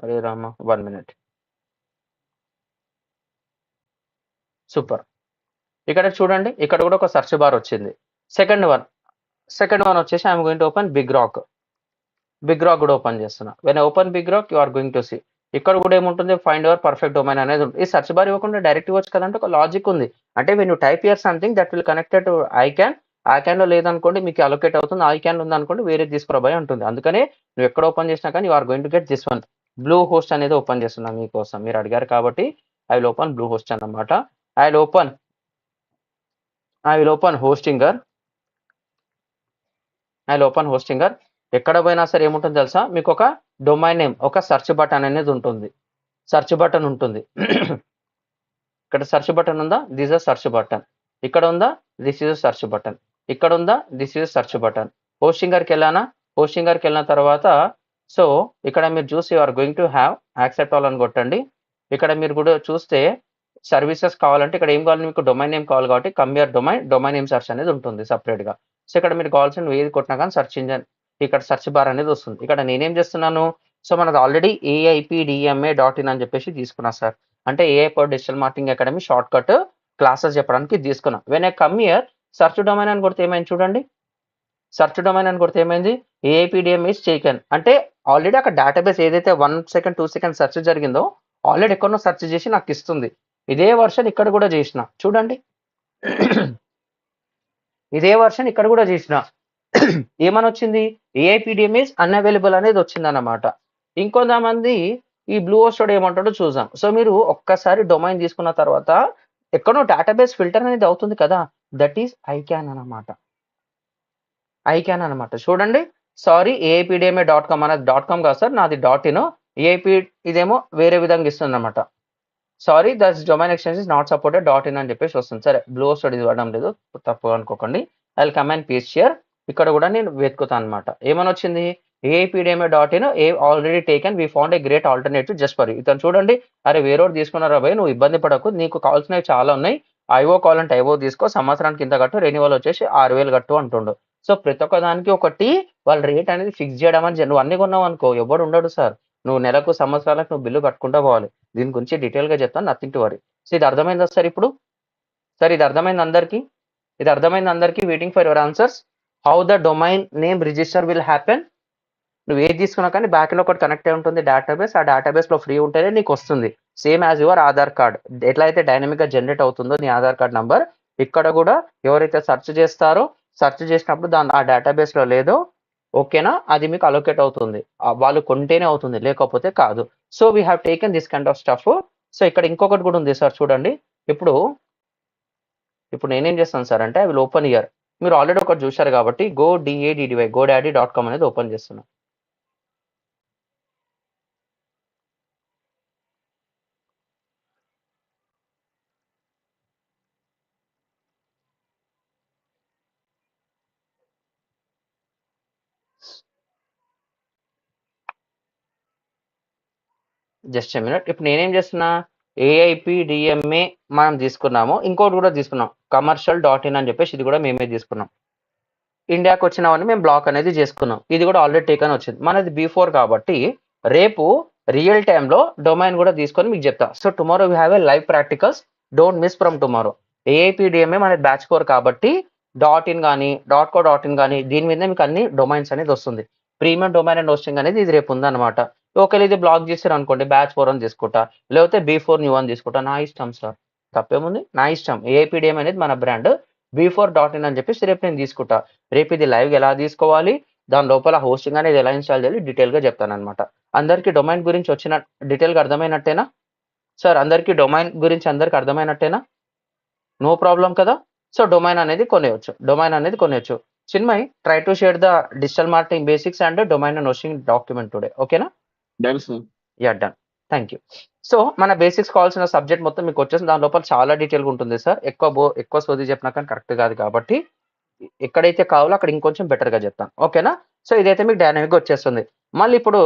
అరే రామా 1 minute. సూపర్. ఇక్కడ చూడండి, ఇక్కడ కూడా ఒక సెర్చ్ బార్ వచ్చింది. సెకండ్ వన్ వచ్చేసి I'm going to open BigRock కూడా ఓపెన్ చేస్తున్నా. When open BigRock you are going to see ఇక్కడ కూడా ఏముంటుంది, ఫైండ్ యువర్ పర్ఫెక్ట్ డొమైన్ అనేది ఉంటుంది. ఈ సెర్చ్ బార్ ఇవ్వకుండా డైరెక్ట్ ఇవ్వచ్చు కదంటే ఒక లాజిక్ ఉంది. అంటే when you type hear something that will connected to icon లో లేదనుకోండి మీకు అలొకేట్ అవుతుంది, ఐకాన్ ఉంది అనుకోండి వేరే తీసుకురాబోయే ఉంటుంది. అందుకనే నువ్వు ఎక్కడ ఓపెన్ చేసినా కానీ you are going to get this one. Bluehost అనేది ఓపెన్ చేస్తున్నాను మీకోసం, మీరు అడిగారు కాబట్టి I will open Bluehost అన్నమాట. I will open Hostinger. ఎక్కడ పోయినా సరే ఏముంటుంది తెలుసా, మీకు ఒక డొమైన్ నేమ్, ఒక సెర్చ్ బటన్ అనేది ఉంటుంది. ఇక్కడ సెర్చ్ బటన్ ఉందా, దిస్ ఇస్ సెర్చ్ బటన్. ఇక్కడ ఉందా, దిస్ ఇస్ సెర్చ్ బటన్. ఇక్కడ ఉందా, దిస్ ఇస్ సెర్చ్ బటన్. హోస్టింగర్కి వెళ్ళిన తర్వాత సో ఇక్కడ మీరు చూసి you are going to have accept all అని కొట్టండి. ఇక్కడ మీరు కూడా చూస్తే సర్వీసెస్ కావాలంటే ఇక్కడ ఏం కావాలి, మీకు డొమైన్ నేమ్ కావాలి కాబట్టి కమ్యూర్ డొమైన్ నేమ్ సెర్చ్ అనేది ఉంటుంది సపరేట్గా. సో ఇక్కడ మీరు కావాల్సిన ఏది కొట్టినా కానీ సెర్చ్ ఇంజన్ ఇక్కడ సెర్చ్ బార్ అనేది వస్తుంది. ఇక్కడ నేనేం చేస్తున్నాను, సో మనది ఆల్రెడీ AIPDMA.in అని చెప్పేసి తీసుకున్నా సార్. అంటే AI for digital marketing academy short cut classes చెప్పడానికి తీసుకున్నా. When I come here search domain అని కొడితే ఏమైంది చూడండి, సెర్చ్ డొమైన్ అని కొడితే ఏమైంది, AIPDMA ఇస్ టేకెన్. అంటే ఆల్రెడీ అక్కడ డేటాబేస్ ఏదైతే 1 second 2 seconds సెర్చ్ జరిగిందో ఆల్రెడీ ఎక్కడో సెర్చ్ చేసి నాకు ఇస్తుంది. ఇదే వర్షన్ ఇక్కడ కూడా చేసిన చూడండి, ఇదే వర్షన్ ఇక్కడ కూడా చేసిన ఏమని వచ్చింది, AIPDMA ఇస్ అన్అవైలబుల్ అనేది వచ్చింది అన్నమాట. ఇంకొంతమంది ఈ బ్లూ హోస్ట్ ఏమంటాడో చూద్దాం. సో మీరు ఒక్కసారి డొమైన్ తీసుకున్న తర్వాత ఎక్కడో డేటాబేస్ ఫిల్టర్ అనేది అవుతుంది కదా, దట్ ఈస్ ఐకాన్ అనమాట. చూడండి, సారీ AIPDMA.com అనేది .com కాదు సార్, నాది .in. AIP ఇదేమో వేరే విధంగా ఇస్తుంది అనమాట. Sorry that's domain exchange is not supported .in అని చెప్పేసి వస్తుంది. సరే బ్లూ హోస్ట్ ఇది ఇవ్వడం లేదు, తప్పు అనుకోకండి. I will come and paste here. ఇక్కడ కూడా నేను వెతుకుతాను అనమాట. ఏమని వచ్చింది, AIPDMA.in already taken, we found a great alternative just for you. ఇతను చూడండి, అరే వేరే తీసుకున్నారా భయ్, నువ్వు ఇబ్బంది పడకు, నీకు కావాల్సినవి చాలా ఉన్నాయి, ఐఓ కావాలంటే ఐఓ తీసుకో, సంవత్సరానికి ఇంత కట్టు, రెన్యువల్ వచ్చేసి 6,000 కట్టు అంటుండు. సో ప్రతి ఒక్క దానికి ఒకటి వాళ్ళ రేట్ అనేది ఫిక్స్ చేయడం అని, నువ్వు అన్ని కొన్నావు అనుకో ఎవడు ఉండడు సార్, నువ్వు నెలకు సంవత్సరాలకు నువ్వు బిల్లు కట్టుకుంటూ పోవాలి. దీని గురించి డీటెయిల్గా చెప్తాను, నథింగ్ టు వరీ. సో ఇది అర్థమైందా సార్ ఇప్పుడు? సార్ ఇది అర్థమైంది అందరికీ? Waiting for your answers. How the domain name register will happen. నువ్వు ఏది తీసుకున్నా కానీ బ్యాక్లో ఒకటి కనెక్ట్ అయి ఉంటుంది డేటాబేస్, ఆ డేటాబేస్లో ఫ్రీ ఉంటేనే నీకు వస్తుంది. Same as your Aadhaar card ఎట్లా అయితే డైనమిక్గా జనరేట్ అవుతుందో నీ ఆధార్ కార్డ్ నంబర్, ఇక్కడ కూడా ఎవరైతే సెర్చ్ చేసినప్పుడు ఆ డేటాబేస్లో లేదో ఓకేనా, అది మీకు అలొకేట్ అవుతుంది. వాళ్ళు కొంటేనే అవుతుంది, లేకపోతే కాదు. So we have taken this kind of stuff. So ఇక్కడ ఇంకొకటి కూడా ఉంది సార్ చూడండి. ఇప్పుడు నేనేం చేస్తాను సార్ అంటే ఐ విల్ ఓపెన్ ఇయర్. మీరు ఆల్రెడీ ఒకటి చూశారు కాబట్టి GoDaddy.com అనేది ఓపెన్ చేస్తున్నాను. Just minute. ఇప్పుడు నేనేం చేస్తున్నా, AIPDMA మనం తీసుకున్నాము, ఇంకోటి కూడా తీసుకున్నాం commercial.in అని చెప్పేసి, ఇది కూడా మేమే తీసుకున్నాం. ఇండియాకి వచ్చినవన్నీ మేము బ్లాక్ అనేది చేసుకున్నాం. ఇది కూడా ఆల్రెడీ టేకన్ వచ్చింది. మనది B4 కాబట్టి రేపు రియల్ టైంలో డొమైన్ కూడా తీసుకొని మీకు చెప్తా. So tomorrow we have a live practicals, don't miss from tomorrow. AIPDMA మనది బ్యాచ్ 4 కాబట్టి .in కానీ .co.in కానీ దీని మీద మీకు అన్ని డొమైన్స్ అనేది వస్తుంది. ప్రీమియం డొమైన్ అండ్ హోస్టింగ్ అనేది ఇది రేపు ఉందన్నమాట. ఒకవేళ ఇది బ్లాక్ చేశారు అనుకోండి, బ్యాచ్ 4 అని తీసుకుంటా, లేకపోతే B4 న్యూ అని తీసుకుంటా, నా ఇష్టం సార్, తప్పేముంది, నా ఇష్టం. AIPDMA అనేది మన బ్రాండ్, B4.in అని చెప్పేసి రేపు నేను తీసుకుంటా. రేపు ఇది లైవ్ ఎలా తీసుకోవాలి, దాని లోపల హోస్టింగ్ అనేది ఎలా ఇన్స్టాల్ చేయాలి డీటెయిల్గా చెప్తానమాట. అందరికీ డొమైన్ గురించి వచ్చిన డీటెయిల్గా అర్థమైనట్టేనా సార్? అందరికీ డొమైన్ గురించి అందరికి అర్థమైనట్టేనా? నో ప్రాబ్లం కదా. సో డొమైన్ అనేది కొనేయచ్చు. Chinmay, try to share the digital marketing basics and domain and hosting document today. ఓకేనా? Done sir. Yeah done. Thank you. So మన బేసిక్స్ కావాల్సిన సబ్జెక్ట్ మొత్తం మీకు వచ్చేసి దాని లోపల చాలా డీటెయిల్గా ఉంటుంది సార్. ఎక్కువ సోది చెప్పినా కానీ కరెక్ట్ కాదు కాబట్టి ఎక్కడైతే కావాలో అక్కడ ఇంకొంచెం బెటర్గా చెప్తాను. ఓకేనా? సో ఇదైతే మీకు డైనమిక్గా వచ్చేస్తుంది. మళ్ళీ ఇప్పుడు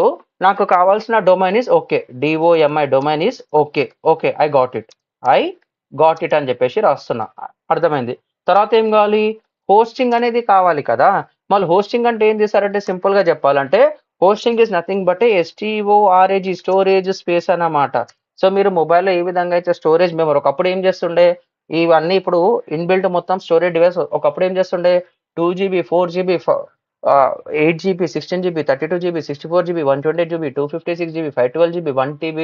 నాకు కావాల్సిన domain is okay, D O M I domain is okay I got it అని చెప్పేసి రాస్తున్నా. అర్థమైంది. తర్వాత ఏం కావాలి? హోస్టింగ్ అనేది కావాలి కదా. మళ్ళీ హోస్టింగ్ అంటే ఏంటి సార్ అంటే సింపుల్గా చెప్పాలంటే hosting is nothing but STORAGE storage space అన్నమాట. సో మీరు మొబైల్లో ఏ విధంగా అయితే స్టోరేజ్ మెమరీ ఒకప్పుడు ఏం చేస్తుండే, ఇవన్నీ ఇప్పుడు ఇన్బిల్ట్ మొత్తం స్టోరేజ్ డివైస్ ఒకప్పుడు ఏం చేస్తుండే 2GB 4GB 8GB 16GB 32GB 64GB 128GB 256GB 512GB 1TB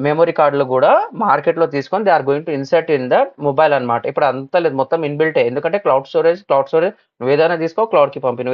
memory కార్డులు కూడా మార్కెట్లో తీసుకొని they are going to insert in the mobile అనమాట. ఇప్పుడు అంతా లేదు, మొత్తం ఇన్బిల్టే. ఎందుకంటే క్లౌడ్ స్టోరేజ్ నువ్వు ఏదైనా తీసుకో క్లౌడ్కి పంపి,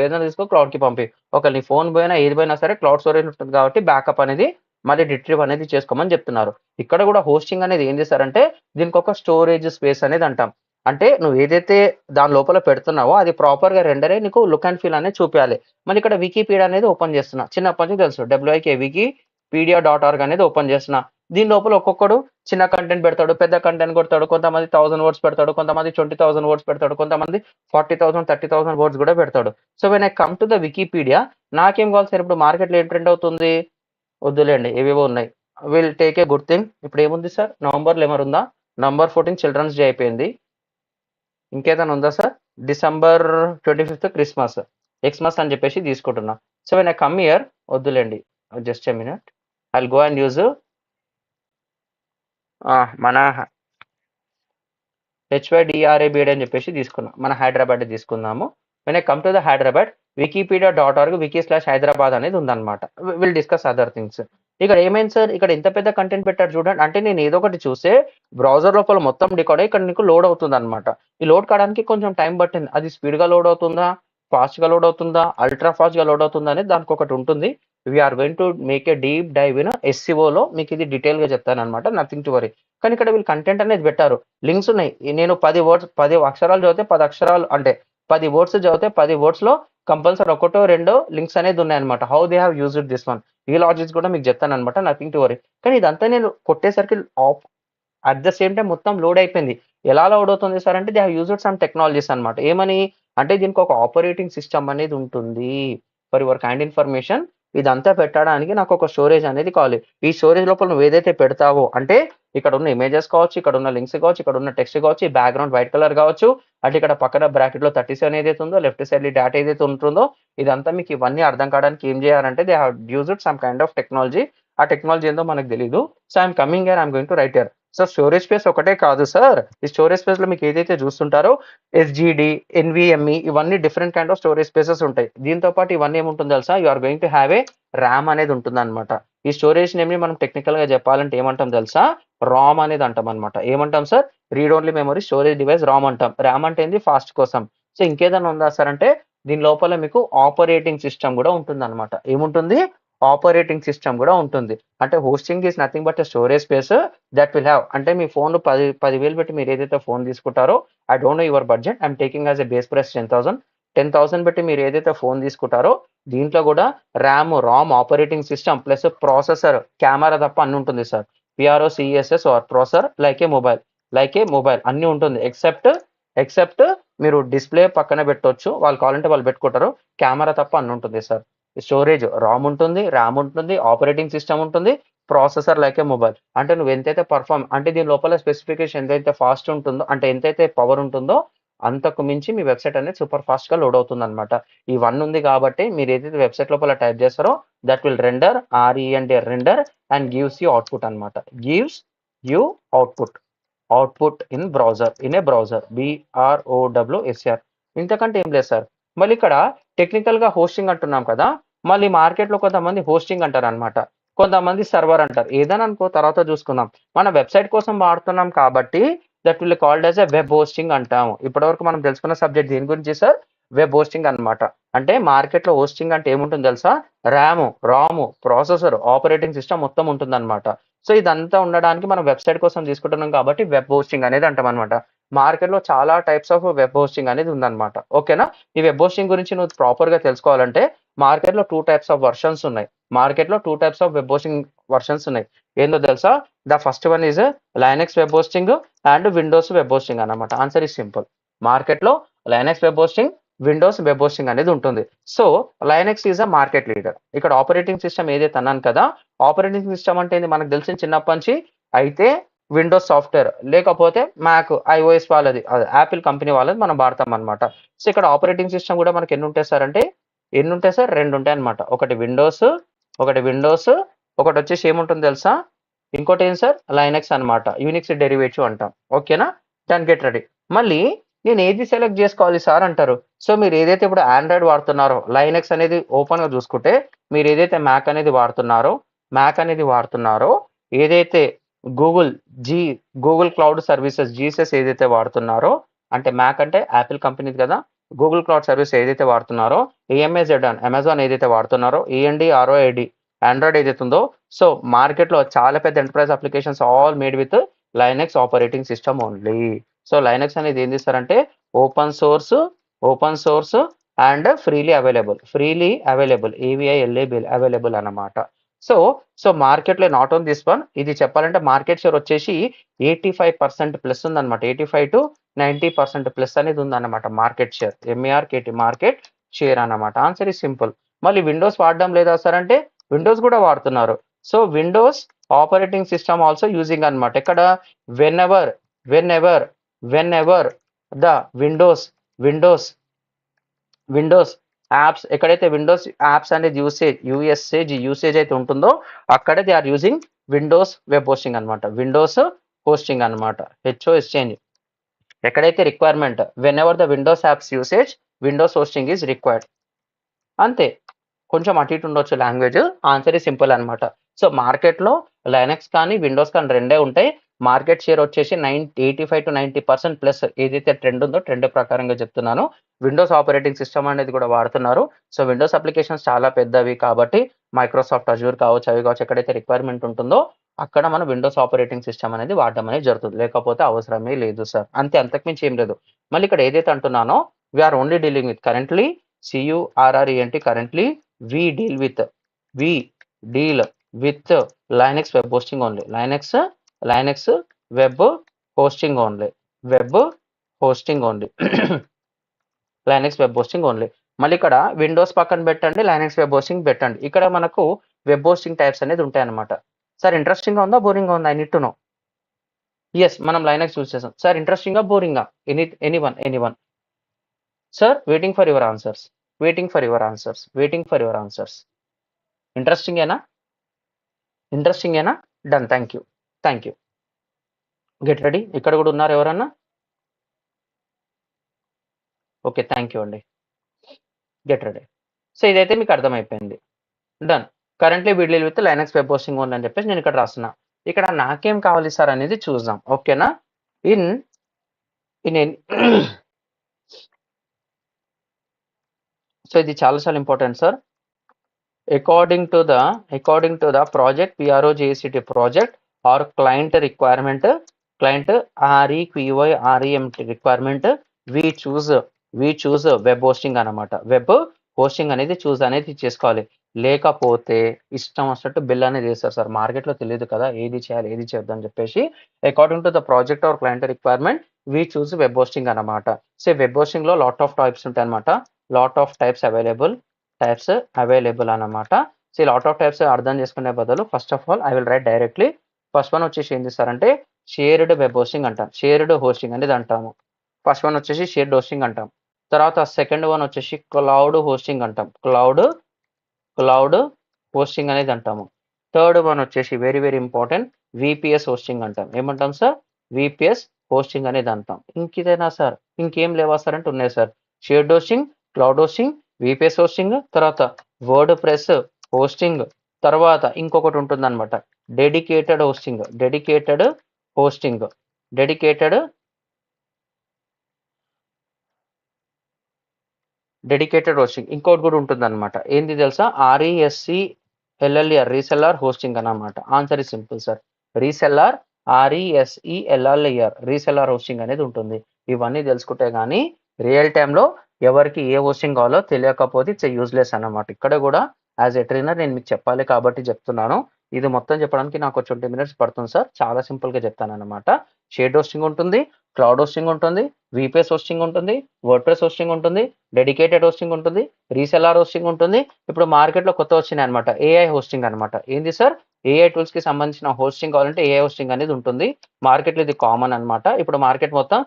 క్లౌడ్కి పంపి. ఒక నీ ఫోన్ పోయినా ఏది పోయినా సరే క్లౌడ్ స్టోరేజ్ ఉంటుంది కాబట్టి బ్యాకప్ అనేది మళ్ళీ రిట్రీవ్ అనేది చేసుకోమని చెప్తున్నారు. ఇక్కడ కూడా హోస్టింగ్ అనేది ఏం చేస్తారంటే దీనికి ఒక స్టోరేజ్ స్పేస్ అనేది అంటాం. అంటే నువ్వు ఏదైతే దాని లోపల పెడుతున్నావో అది ప్రాపర్గా రెండరే నీకు లుక్ అండ్ ఫీల్ అనేది చూపించాలి. మళ్ళీ ఇక్కడ వికీపీడియా అనేది ఓపెన్ చేస్తున్నా. చిన్నప్పటి నుంచి తెలుసు WIK wikipedia.org అనేది ఓపెన్ చేస్తున్నా. దీని లోపల ఒక్కొక్కడు చిన్న కంటెంట్ పెడతాడు, పెద్ద కంటెంట్ కొడతాడు. కొంతమంది 1000 వర్డ్స్ పెడతాడు, కొంతమంది 20,000 వర్డ్స్ పెడతాడు, కొంతమంది 40,000 30,000 వర్డ్స్ కూడా పెడతాడు. So when I come to the Wikipedia నాకేం కావాలి సార్? ఇప్పుడు మార్కెట్లో ఏం ట్రెండ్ అవుతుంది? వద్దులేండి, ఏవేవో ఉన్నాయి. Will take a good thing. ఇప్పుడు ఏముంది సార్? నవంబర్లో ఏమరు ఉందా? November 14 చిల్డ్రన్స్ డే అయిపోయింది. ఇంకేదైనా ఉందా సార్? December 25 క్రిస్మస్, ఎక్స్మస్ అని చెప్పేసి తీసుకుంటున్నా. So when I come here, వద్దులేండి, just a minute, I will go and use మన HYDRABD అని చెప్పేసి తీసుకున్నాం. మన హైదరాబాద్ తీసుకుందాము. When I come to the Hyderabad, wikipedia.org wiki/hyderabad అనేది ఉందన్నమాట. Will discuss other things. ఇక్కడ ఏమైంది సార్? ఇక్కడ ఎంత పెద్ద కంటెంట్ పెట్టారు చూడండి. అంటే నేను ఏదో ఒకటి చూస్తే బ్రౌజర్ లోపల మొత్తం డికోడ్ ఇక్కడ నీకు లోడ్ అవుతుంది అనమాట. ఈ లోడ్ కావడానికి కొంచెం టైం పట్టింది. అది స్పీడ్గా లోడ్ అవుతుందా, ఫాస్ట్గా లోడ్ అవుతుందా, అల్ట్రా ఫాస్ట్గా లోడ్ అవుతుందా అనేది దానికి ఒకటి ఉంటుంది. We're going to make a deep dive in SEOలో మీకు ఇది డీటెయిల్గా చెప్తాను అనమాట. Nothing to worry. కానీ ఇక్కడ వీళ్ళు కంటెంట్ అనేది పెట్టారు, లింక్స్ ఉన్నాయి. నేను 10 అక్షరాలు చదివితే 10 అక్షరాలు అంటే 10 వర్డ్స్ చదివితే 10 వర్డ్స్లో కంపల్సరీ ఒకటో రెండో లింక్స్ అనేది ఉన్నాయన్నమాట. How they have used this one, ఈ లాజిక్స్ కూడా మీకు చెప్తాను అనమాట. Nothing to worry. కానీ ఇదంతా నేను కొట్టేసరికి off at the same time మొత్తం లోడ్ అయిపోయింది. ఎలా లోడ్ అవుతుంది సార్ అంటే they have used some technologies అనమాట. ఏమని అంటే దీనికి ఒక ఆపరేటింగ్ సిస్టమ్ అనేది ఉంటుంది. ఫర్ యువర్ కైండ్ ఇన్ఫర్మేషన్, ఇదంతా పెట్టడానికి నాకు ఒక స్టోరేజ్ అనేది కావాలి. ఈ స్టోరేజ్ లోపల నువ్వు ఏదైతే పెడతావో అంటే ఇక్కడ ఉన్న ఇమేజెస్ కావచ్చు, ఇక్కడ ఉన్న లింక్స్ కావచ్చు, ఇక్కడ ఉన్న టెక్స్ట్ కావచ్చు, ఈ బ్యాక్గ్రౌండ్ వైట్ కలర్ కావచ్చు, అంటే ఇక్కడ పక్కన బ్రాకెట్లో 37 ఏదైతే ఉందో, లెఫ్ట్ సైడ్ డేటా ఏదైతే ఉంటుందో, ఇదంతా మీకు ఇవన్నీ అర్థం కావడానికి ఏం చేయాలంటే they have used some kind of technology. ఆ టెక్నాలజీ ఏందో మనకు తెలీదు. So I'm coming here, I'm going to write here. So storage space ఒకటే కాదు సార్. ఈ స్టోరేజ్ స్పేస్ లో మీకు ఏదైతే చూస్తుంటారో SGD, NVMe ఇవన్నీ different kind of storage spaces ఉంటాయి. దీంతో పాటు ఇవన్నీ ఏముంటుంది తెలుసా? You are going to have a RAM అనేది ఉంటుంది అనమాట. ఈ స్టోరేజ్ నేమ్ ని మనం టెక్నికల్ గా చెప్పాలంటే ఏమంటాం తెలుసా? రామ్ అనేది అంటాం అనమాట. ఏమంటాం sir? Read only memory storage device Ram అంటాం. ర్యామ్ అంటే ఏంది? ఫాస్ట్ కోసం. సో ఇంకేదైనా ఉందా సార్ అంటే దీని లోపల మీకు ఆపరేటింగ్ సిస్టమ్ కూడా ఉంటుంది అనమాట. ఏముంటుంది? ఆపరేటింగ్ సిస్టమ్ కూడా ఉంటుంది. అంటే hosting is nothing but storage space that will have. అంటే మీ ఫోన్ 10,000 పెట్టి మీరు ఏదైతే ఫోన్ తీసుకుంటారో, I don't know your budget, I'm taking as a base price 10,000 పెట్టి మీరు ఏదైతే ఫోన్ తీసుకుంటారో దీంట్లో కూడా RAM operating system plus processor, camera తప్ప అన్ని ఉంటుంది సార్. PRO CESS or processor like a mobile అన్ని ఉంటుంది. ఎక్సెప్ట్ మీరు డిస్ప్లే పక్కన పెట్టొచ్చు, వాళ్ళు కావాలంటే వాళ్ళు పెట్టుకుంటారు. కెమెరా తప్ప అన్ని ఉంటుంది సార్. స్టోరేజ్ రామ్ ఉంటుంది, ర్యామ్ ఉంటుంది, ఆపరేటింగ్ సిస్టమ్ ఉంటుంది, ప్రాసెసర్ లైక్ ఏ మొబైల్. అంటే నువ్వు ఎంతైతే అంటే దీని లోపల స్పెసిఫికేషన్ ఎంతైతే ఫాస్ట్ ఉంటుందో, అంటే ఎంతైతే పవర్ ఉంటుందో అంతకు మించి మీ వెబ్సైట్ అనేది సూపర్ ఫాస్ట్ గా లోడ్ అవుతుంది అనమాట. ఈ 1 ఉంది కాబట్టి మీరు ఏదైతే వెబ్సైట్ లోపల టైప్ చేస్తారో that will render render and gives you output అనమాట. Gives you output in a browser BROWSR. ఇంతకంటే ఏం లేదు సార్. మళ్ళీ ఇక్కడ టెక్నికల్ గా హోస్టింగ్ అంటున్నాం కదా, మళ్ళీ మార్కెట్ లో కొంతమంది హోస్టింగ్ అంటారు అనమాట, కొంతమంది సర్వర్ అంటారు. ఏదైనా అనుకో తర్వాత చూసుకుందాం. మన వెబ్సైట్ కోసం వాడుతున్నాం కాబట్టి that will called as a web hosting అంటాము. ఇప్పటివరకు మనం తెలుసుకున్న సబ్జెక్ట్ దీని గురించి సార్ వెబ్ హోస్టింగ్ అనమాట. అంటే మార్కెట్లో హోస్టింగ్ అంటే ఏముంటుంది తెలుసా? రాము, ప్రాసెసర్, ఆపరేటింగ్ సిస్టమ్ మొత్తం ఉంటుందన్నమాట. సో ఇదంతా ఉండడానికి మనం వెబ్సైట్ కోసం తీసుకుంటున్నాం కాబట్టి వెబ్ హోస్టింగ్ అనేది అంటాం అనమాట. మార్కెట్లో చాలా టైప్స్ ఆఫ్ వెబ్ హోస్టింగ్ అనేది ఉందన్నమాట. ఓకేనా? ఈ వెబ్ హోస్టింగ్ గురించి నువ్వు ప్రాపర్గా తెలుసుకోవాలంటే మార్కెట్లో 2 టైప్స్ ఆఫ్ వర్షన్స్ ఉన్నాయి. మార్కెట్లో 2 types of web hosting versions ఉన్నాయి. ఏందో తెలుసా? The first one is Linux web hosting and Windows web hosting అన్నమాట. Answer is simple. మార్కెట్లో Linux web hosting, Windows web hosting అనేది ఉంటుంది. So Linux is a market leader. ఇక్కడ operating system ఏదైతే అన్నాను కదా, ఆపరేటింగ్ సిస్టమ్ అంటే ఏంది మనకు తెలిసిన చిన్నప్పటి నుంచి. అయితే విండోస్ సాఫ్ట్వేర్ లేకపోతే మ్యాక్ ఐఓఎస్ వాళ్ళది, అది యాపిల్ కంపెనీ వాళ్ళది మనం వాడతాం అనమాట. సో ఇక్కడ ఆపరేటింగ్ సిస్టమ్ కూడా మనకి ఎన్ని ఉంటాయి సార్? 2 ఉంటాయి అనమాట. ఒకటి విండోస్, ఒకటి వచ్చేసి ఏముంటుంది తెలుసా? ఇంకోటి ఏం సార్? లైనక్స్ అన్నమాట. యూనిక్స్ డెరివేటివ్ అంటాం. ఓకేనా? దాన్ని గెట్ రెడీ. మళ్ళీ నేను ఏది సెలెక్ట్ చేసుకోవాలి సార్ అంటారు. సో మీరు ఏదైతే ఇప్పుడు ఆండ్రాయిడ్ వాడుతున్నారో, లైనక్స్ అనేది ఓపెన్ గా చూసుకుంటే, మీరు ఏదైతే మ్యాక్ అనేది వాడుతున్నారో, ఏదైతే Google Google cloud services Jesus ఏదైతే వాడుతున్నారో, అంటే మ్యాక్ అంటే యాపిల్ కంపెనీది కదా, గూగుల్ క్లౌడ్ సర్వీస్ ఏదైతే వాడుతున్నారో, అమెజాన్ ఏదైతే వాడుతున్నారో, ANDROID ఆండ్రాయిడ్ ఏదైతే ఉందో, సో మార్కెట్లో చాలా పెద్ద enterprise applications all made with Linux operating system only. So Linux అనేది ఏం చేస్తారంటే open source and freely available available అన్నమాట. సో మార్కెట్లో నాట్ ఓన్ దిస్ వన్, ఇది చెప్పాలంటే మార్కెట్ షేర్ వచ్చేసి 85% ప్లస్ ఉందన్నమాట. 85 to 90% ప్లస్ అనేది ఉందన్నమాట market share. MARKT market share అన్నమాట. Answer is simple. మళ్ళీ విండోస్ వాడడం లేదా సార్ అంటే విండోస్ కూడా వాడుతున్నారు. So Windows operating system also using అన్నమాట. ఇక్కడ whenever the Windows apps, ఎక్కడైతే విండోస్ యాప్స్ అనేది యూసేజ్ అయితే ఉంటుందో అక్కడే they are using Windows web hosting అనమాట. విండోస్ హోస్టింగ్ అనమాట. HOST. ఎక్కడైతే requirement, whenever the Windows apps usage, Windows hosting is required. అంతే. కొంచెం అటు ఇటు ఉండొచ్చు లాంగ్వేజ్. ఆన్సర్ ఈ సింపుల్ అనమాట. సో మార్కెట్లో లైనక్స్ కానీ విండోస్ కానీ రెండే ఉంటాయి. మార్కెట్ షేర్ వచ్చేసి 85 to 90% ప్లస్ ఏదైతే ట్రెండ్ ఉందో ట్రెండ్ ప్రకారంగా చెప్తున్నాను. విండోస్ ఆపరేటింగ్ సిస్టమ్ అనేది కూడా వాడుతున్నారు. సో విండోస్ అప్లికేషన్స్ చాలా పెద్దవి కాబట్టి మైక్రోసాఫ్ట్ అజూర్ కావచ్చు, అవి కావచ్చు, ఎక్కడైతే రిక్వైర్మెంట్ ఉంటుందో అక్కడ మనం విండోస్ ఆపరేటింగ్ సిస్టమ్ అనేది వాడడం అనేది జరుగుతుంది. లేకపోతే అవసరమే లేదు సార్. అంతకుమించి ఏం లేదు. మళ్ళీ ఇక్కడ ఏదైతే అంటున్నానో we're only dealing with currently CURRENT currently we deal with Linux web hosting only. Linux web hosting only. Linux web hosting only. మళ్ళీ ఇక్కడ విండోస్ పక్కన పెట్టండి, లైనక్స్ వెబ్ హోస్టింగ్ పెట్టండి. ఇక్కడ మనకు వెబ్ హోస్టింగ్ టైప్స్ అనేది ఉంటాయి అన్నమాట. సార్ ఇంట్రెస్టింగ్ గా ఉందా, బోరింగ్ గా ఉందా? I need to know. Yes, మనం లైనక్స్ యూజ్ చేసాం సార్. ఇంట్రెస్టింగ్ గా, బోరింగ్ గా? Anyone sir? Waiting for your answers. Interesting ఏనా? Done. Thank you. Get ready. ఇక్కడ కూడా ఉన్నారు ఎవరన్నా? ఓకే, థ్యాంక్ యూ అండి. Get ready. సో ఇదైతే మీకు అర్థమైపోయింది. Done. Currently we deal with Linux web hosting only అని చెప్పేసి నేను ఇక్కడ రాస్తున్నా. ఇక్కడ నాకేం కావాలి సార్ అనేది చూద్దాం. ఓకేనా? ఇన్ సో ఇది చాలా important sir. According to the project PROJECT project or client requirement, client REQUIREMT requirement, we choose web hosting అనమాట. వెబ్ హోస్టింగ్ అనేది చూజ్ అనేది చేసుకోవాలి. లేకపోతే ఇష్టం వచ్చినట్టు బిల్ అనేది వేస్తారు సార్. మార్కెట్లో తెలియదు కదా ఏది చేయాలి ఏది చేద్దాం అని చెప్పేసి. According to the project or client requirement we choose web hosting అనమాట. సో వెబ్ హోస్టింగ్ లో లాట్ ఆఫ్ టైప్స్ ఉంటాయి అనమాట. లాట్ ఆఫ్ టైప్స్ అవైలబుల్ అనమాట. సో లాట్ ఆఫ్ టైప్స్ అర్థం చేసుకునే బదులు first of all I will write directly. First one వచ్చేసి ఏం చేస్తారంటే షేర్డ్ వెబ్ హోస్టింగ్ అంటాం. షేర్డ్ హోస్టింగ్ అనేది అంటాము. ఫస్ట్ వన్ వచ్చేసి షేర్డ్ హోస్టింగ్ అంటాం. తర్వాత సెకండ్ వన్ వచ్చేసి క్లౌడ్ హోస్టింగ్ అంటాం. క్లౌడ్ హోస్టింగ్ అనేది అంటాము. థర్డ్ వన్ వచ్చేసి వెరీ ఇంపార్టెంట్ VPS హోస్టింగ్ అంటాం. ఏమంటాం సార్? VPS హోస్టింగ్ అనేది అంటాం. ఇంకేదైనా సార్? ఇంకేం లేవా సార్ అంటే ఉన్నాయి sir. Shared hosting, cloud hosting, VPS hosting, తర్వాత వర్డ్ ప్రెస్ హోస్టింగ్, తర్వాత ఇంకొకటి ఉంటుంది అనమాట డెడికేటెడ్ హోస్టింగ్. డెడికేటెడ్ హోస్టింగ్ ఇంకోటి కూడా ఉంటుంది అనమాట. ఏంది తెలుసా? RESELLER రీసెల్లర్ హోస్టింగ్ అన్నమాట. Answer is simple sir. Reseller RESELLER reseller hosting అనేది ఉంటుంది. ఇవన్నీ తెలుసుకుంటే కానీ రియల్ టైంలో ఎవరికి ఏ హోస్టింగ్ కావాలో తెలియకపోతే ఇట్స్ యూజ్లెస్ అన్నమాట. ఇక్కడ కూడా యాజ్ ఎ ట్రైనర్ నేను మీకు చెప్పాలి కాబట్టి చెప్తున్నాను. ఇది మొత్తం చెప్పడానికి నాకు 20 మినిట్స్ పడుతుంది సార్. చాలా సింపుల్గా చెప్తాను అనమాట. షేడ్ హోస్టింగ్ ఉంటుంది, క్లౌడ్ హోస్టింగ్ ఉంటుంది, VPS హోస్టింగ్ ఉంటుంది, వర్డ్ప్రెస్ హోస్టింగ్ ఉంటుంది, డెడికేటెడ్ హోస్టింగ్ ఉంటుంది, రీసెల్లార్ హోస్టింగ్ ఉంటుంది. ఇప్పుడు మార్కెట్లో కొత్త వచ్చినాయి అనమాట AI హోస్టింగ్ అనమాట. ఏంది సార్? AI టూల్స్ కి సంబంధించిన హోస్టింగ్ కావాలంటే AI హోస్టింగ్ అనేది ఉంటుంది. మార్కెట్లో ఇది కామన్ అనమాట. ఇప్పుడు మార్కెట్ మొత్తం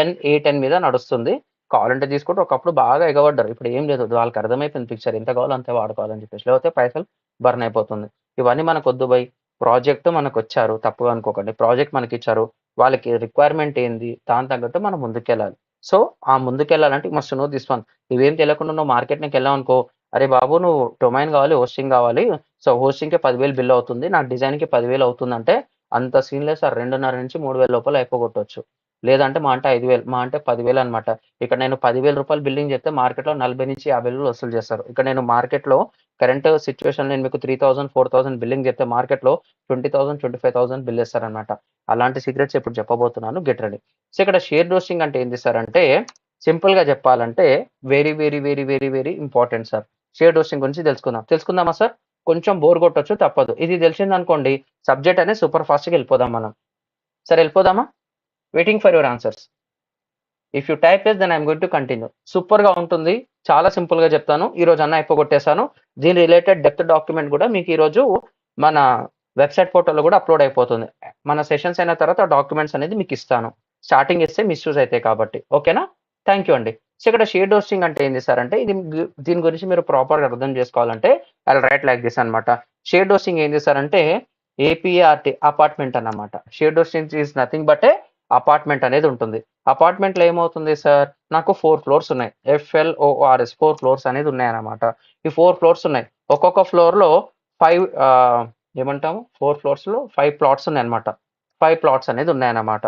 N8N మీద నడుస్తుంది. కావాలంటే తీసుకుంటే ఒకప్పుడు బాగా ఎగబడ్డారు. ఇప్పుడు ఏం లేదు, వాళ్ళకి అర్థమైపోయింది పిక్చర్. ఎంత కావాలో అంతే వాడుకోవాలని చెప్పేసి, లేకపోతే పైసలు బర్న్ అయిపోతుంది. ఇవన్నీ మనకు వద్దు బై. ప్రాజెక్ట్ మనకు వచ్చారు, తప్పుగా అనుకోకండి. ప్రాజెక్ట్ మనకి ఇచ్చారు, వాళ్ళకి రిక్వైర్మెంట్ ఏంది, దాని తగ్గట్టు మనం ముందుకెళ్ళాలి. సో ఆ ముందుకెళ్ళాలంటే మస్ట్ నో దిస్ వన్. ఇవేం తెలియకుండా నువ్వు మార్కెట్కి వెళ్ళావు అనుకో, అరే బాబు నువ్వు డొమైన్ కావాలి, హోస్టింగ్ కావాలి, సో హోస్టింగ్కి 10,000 బిల్ అవుతుంది, నాకు డిజైన్కి 10,000 అవుతుంది అంటే అంత సీన్ లేదు సార్. 2.5 నుంచి 3,000 లోపల అయిపోగొట్టవచ్చు. లేదంటే మా అంటే 5,000, మా అంటే 10,000 అనమాట. ఇక్కడ నేను 10,000 రూపాయలు బిల్లింగ్ చెప్తే మార్కెట్లో 40 నుంచి 50 వేలు వసూలు చేస్తారు. ఇక్కడ నేను మార్కెట్లో కరెంట్ సిచ్యువేషన్ నేను మీకు 3,000 4,000 బిల్లింగ్ చెప్తే మార్కెట్లో 20,000 25,000 బిల్ చేస్తారనమాట. అలాంటి సీక్రెట్స్ ఇప్పుడు చెప్పబోతున్నాను, గెట్ రెడీ. సో ఇక్కడ షేర్ హోస్టింగ్ అంటే ఏంటి సార్ అంటే, సింపుల్ గా చెప్పాలంటే very very very very very important sir. Share hosting గురించి తెలుసుకుందామా సార్? కొంచెం బోర్ కొట్టొచ్చు, తప్పదు. ఇది తెలిసింది అనుకోండి, సబ్జెక్ట్ అనేది సూపర్ ఫాస్ట్ గా వెళ్ళిపోదాం మనం. సరే వెళ్ళిపోదామా? Waiting for your answers. If you type yes then I'm going to continue. Super గా ఉంటుంది, చాలా సింపుల్ గా చెప్తాను. ఈ రోజు అన్న అయిపోగొట్టేశాను. దీని రిలేటెడ్ డెప్త్ డాక్యుమెంట్ కూడా మీకు ఈ రోజు మన వెబ్సైట్ పోర్టల్లో కూడా అప్లోడ్ అయిపోతుంది. మన సెషన్స్ అయిన తర్వాత డాక్యుమెంట్స్ అనేది మీకు ఇస్తాను. స్టార్టింగ్ ఇస్తే మిస్యూజ్ అవుతాయి కాబట్టి, ఓకేనా? థ్యాంక్ యూ అండి. సో ఇక్కడ షేడ్ హోస్టింగ్ అంటే ఏంది సార్ అంటే, దీని గురించి మీరు ప్రాపర్గా అర్థం చేసుకోవాలంటే ఐ రైట్ లైక్ దిస్ అనమాట. షేడ్ హోస్టింగ్ ఏంది సార్ అంటే APART అపార్ట్మెంట్ అన్నమాట. Shade hosting is nothing but A apartment అనేది ఉంటుంది. అపార్ట్మెంట్ లో ఏమవుతుంది సార్, నాకు 4 ఫ్లోర్స్ ఉన్నాయి. FLORS 4 ఫ్లోర్స్ అనేది ఉన్నాయన్నమాట. ఈ 4 ఫ్లోర్స్ ఉన్నాయి. ఒక్కొక్క ఫ్లోర్ లో 5 ఏమంటాము, 4 ఫ్లోర్స్ లో 5 ప్లాట్స్ ఉన్నాయి అనమాట. 5 ప్లాట్స్ అనేది ఉన్నాయన్నమాట.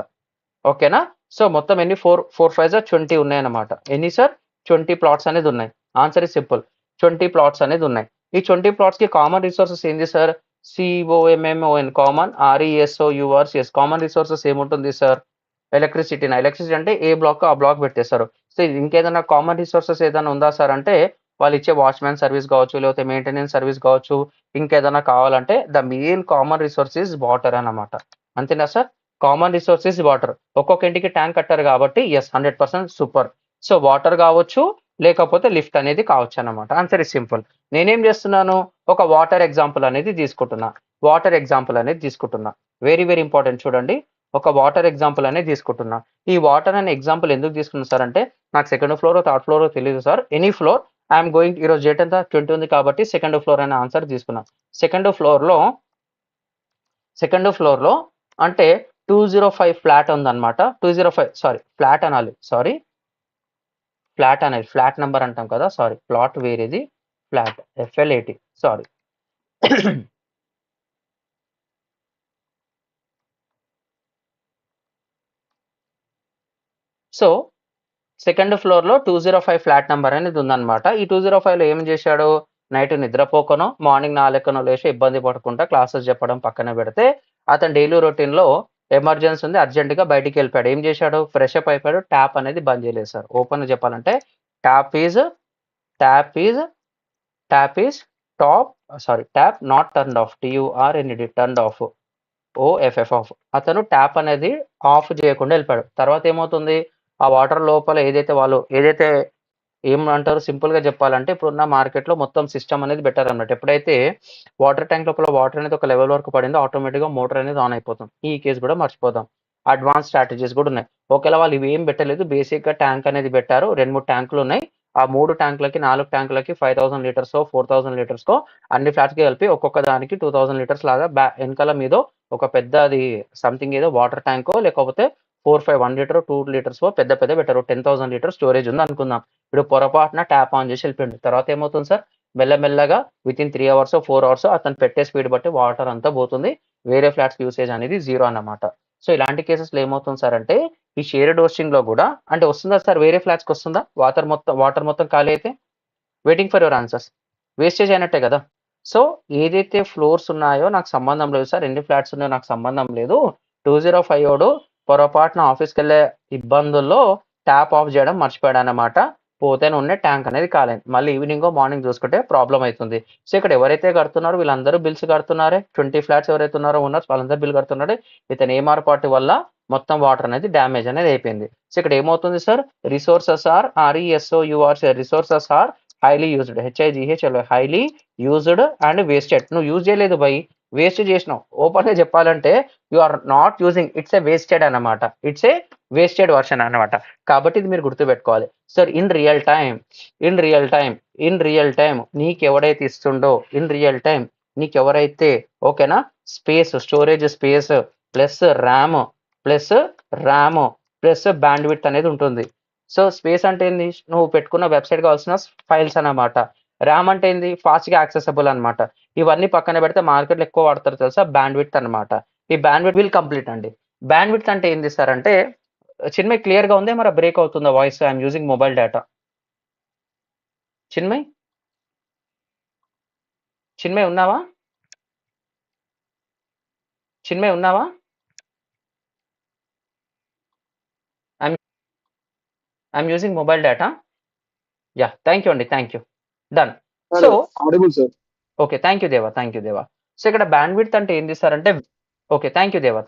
ఓకేనా? సో మొత్తం ఎన్ని, 4 5 20 ఉన్నాయన్నమాట. ఎన్ని సార్? 20 ప్లాట్స్ అనేది ఉన్నాయి. ఆన్సర్ ఇస్ సింపుల్, 20 ప్లాట్స్ అనేది ఉన్నాయి. ఈ 20 ప్లాట్స్ కి కామన్ రిసోర్సెస్ ఏంది sir? COMMON common, RESOURCS common resources ఏముంటుంది సార్? ఎలక్ట్రిసిటీనా? ఎలక్ట్రిసిటీ అంటే ఏ బ్లాక్ ఆ బ్లాక్ పెట్టేస్తారు. సో ఇంకేదైనా కామన్ రిసోర్సెస్ ఏదైనా ఉందా సార్ అంటే, వాళ్ళు ఇచ్చే వాచ్మెన్ సర్వీస్ కావచ్చు, లేకపోతే మెయింటెనెన్స్ సర్వీస్ కావచ్చు, ఇంకేదైనా కావాలంటే the main common resource is water అన్నమాట. అంతేనా sir? Common resource is water. ఒక్కొక్క ఇంటికి ట్యాంక్ కట్టారు కాబట్టి ఎస్ 100% సూపర్. సో వాటర్ కావచ్చు, లేకపోతే లిఫ్ట్ అనేది కావచ్చు అన్నమాట. Answer is simple. నేనేం చేస్తున్నాను, ఒక వాటర్ ఎగ్జాంపుల్ అనేది తీసుకుంటున్నా. వెరీ వెరీ ఇంపార్టెంట్ చూడండి. ఒక వాటర్ ఎగ్జాంపుల్ అనేది తీసుకుంటున్నా. ఈ వాటర్ అనే ఎగ్జాంపుల్ ఎందుకు తీసుకున్నా సార్ అంటే, నాకు సెకండ్ ఫ్లోర్ థర్డ్ ఫ్లోర్ తెలియదు sir. Any floor I'm going, ఈరోజు డేట్ ఎంత 20 ఉంది కాబట్టి సెకండ్ ఫ్లోర్ అనే ఆన్సర్ తీసుకున్నా. సెకండ్ ఫ్లోర్ లో అంటే 205 ఫ్లాట్ ఉందన్నమాట. 205 సారీ ఫ్లాట్ అనాలి, ఫ్లాట్ నెంబర్ అంటాం కదా, సారీ ప్లాట్ వేరేది, flat FLAT sorry. So second floor లో 205 ఫ్లాట్ నెంబర్ అనేది ఉందన్నమాట. ఈ 205 లో ఏం చేశాడు, నైట్ నిద్రపోకనో మార్నింగ్ 4 లేచి ఇబ్బంది పడకుండా క్లాసెస్ చెప్పడం పక్కన పెడితే, అతను డైలీ రొటీన్ లో ఎమర్జెన్సీ ఉంది, అర్జెంట్ గా బయటికి వెళ్ళిపోయాడు. ఏం చేశాడు, ఫ్రెష్ అప్ అయిపోయాడు, ట్యాప్ అనేది బంద్ చేయలేదు సార్. ఓపెన్ చెప్పాలంటే tap is tap not turn off, TURNED turn off, OFF of. అతను ట్యాప్ అనేది ఆఫ్ చేయకుండా వెళ్ళిపోయాడు. తర్వాత ఏమవుతుంది, ఆ వాటర్ లోపల ఏదైతే ఏమంటారు, సింపుల్ గా చెప్పాలంటే ఇప్పుడున్న మార్కెట్ లో మొత్తం సిస్టమ్ అనేది బెటర్ అన్నమాట. ఎప్పుడైతే వాటర్ ట్యాంక్ లోపల వాటర్ అనేది ఒక లెవెల్ వరకు పడిందో ఆటోమేటిక్ గా మోటార్ అనేది ఆన్ అయిపోతుంది. ఈ కేసు కూడా మర్చిపోదాం. అడ్వాన్స్ స్ట్రాటజీస్ కూడా ఉన్నాయి. ఒకవేళ వాళ్ళు ఇవి ఏం పెట్టలేదు, బేసిక్ గా ట్యాంక్ అనేది పెట్టారు. 2-3 ట్యాంకులు ఉన్నాయి. ఆ 3 ట్యాంకులకి 4 ట్యాంకులకి 5,000 లీటర్స్ 4,000 లీటర్స్ అన్ని ఫ్లాట్స్ కి కలిపి ఒక్కొక్క దానికి 2,000 లీటర్స్ లాగా వెనకాల మీద ఒక పెద్ద అది సంథింగ్ ఏదో వాటర్ ట్యాంకో, లేకపోతే 4-5 1 లీటర్ 2 లీటర్స్ పెద్ద పెట్టారు. 10,000 లీటర్ స్టోరేజ్ ఉంది అనుకుందాం. ఇప్పుడు పొరపాటున ట్యాప్ ఆన్ చేసి వెళ్ళిపోయింది. తర్వాత ఏమవుతుంది సార్, మెల్లమెల్లగా విత్ ఇన్ 3 అవర్స్ 4 అవర్స్ అతను పెట్టే స్పీడ్ బట్టి వాటర్ అంతా పోతుంది. వేరే ఫ్లాట్స్ యూసేజ్ అనేది జీరో అన్నమాట. సో ఇలాంటి కేసెస్లో ఏమవుతుంది సార్ అంటే, ఈ షేర్డ్ హోస్టింగ్ లో కూడా అంటే వస్తుందా సార్? వేరే ఫ్లాట్స్కి వస్తుందా? వాటర్ మొత్తం ఖాళీ అయితే waiting for your answers. Wastage అయినట్టే కదా. సో ఏదైతే ఫ్లోర్స్ ఉన్నాయో నాకు సంబంధం లేదు సార్, ఎన్ని ఫ్లాట్స్ ఉన్నాయో నాకు సంబంధం లేదు. 205 ఓడు పొరపాటున ఆఫీస్కి వెళ్ళే ఇబ్బందుల్లో ట్యాప్ ఆఫ్ చేయడం మర్చిపోయాడు అన్నమాట. పోతేనే ఉన్న ట్యాంక్ అనేది కాలేదు. మళ్ళీ ఈవినింగ్ మార్నింగ్ చూసుకుంటే ప్రాబ్లం అవుతుంది. సో ఇక్కడ ఎవరైతే కడుతున్నారో వీళ్ళందరూ బిల్స్ కడుతున్నారే. 20 ఫ్లాట్స్ ఎవరైతే ఉన్నారో ఓనర్స్ వాళ్ళందరూ బిల్ కడుతున్నారే. ఇతను ఏమార్పాటు వల్ల మొత్తం వాటర్ అనేది డ్యామేజ్ అనేది అయిపోయింది. సో ఇక్కడ ఏమవుతుంది సార్? Resources or resources are highly used, highly used and wasted. నువ్వు యూజ్ చేయలేదు బై, వేస్ట్ చేసినావు. ఓపెన్ గా చెప్పాలంటే you are not using, it's a wasted అన్నమాట. ఇట్స్ ఏ వేస్టెడ్ వర్షన్ అన్నమాట. కాబట్టి ఇది మీరు గుర్తుపెట్టుకోవాలి సార్. ఇన్ రియల్ టైం నీకు ఎవడైతే ఇస్తుండో, నీకు ఎవరైతే ఓకేనా storage space plus RAM plus plus band width అనేది ఉంటుంది. సో స్పేస్ అంటే ఏంది? నువ్వు పెట్టుకున్న వెబ్సైట్ కావాల్సిన ఫైల్స్ అన్నమాట. ర్యామ్ అంటే ఏంది? ఫాస్ట్ గా యాక్సెసబుల్ అనమాట. ఇవన్నీ పక్కన పెడితే మార్కెట్లో ఎక్కువ వాడతారు తెలుసా? బ్యాండ్ విడ్త్ అనమాట. ఈ బ్యాండ్ విడ్త్ విల్ కంప్లీట్ అండి. బ్యాండ్ విడ్త్ అంటే ఏంది సార్ అంటే, చిన్మయ్ క్లియర్ గా ఉంది, మరి బ్రేక్ అవుతుందా voice? I'm using mobile data. Chinmay ఉన్నావా? చిన్మయ్ ఉన్నావా? I'm using mobile data. Yeah, thank you అండి, thank you. Done. So audible sir. Okay, thank you Deva. So ఇక్కడ బ్యాండ్ విడ్త్ అంటే ఏంది సార్ అంటే, okay thank you Deva.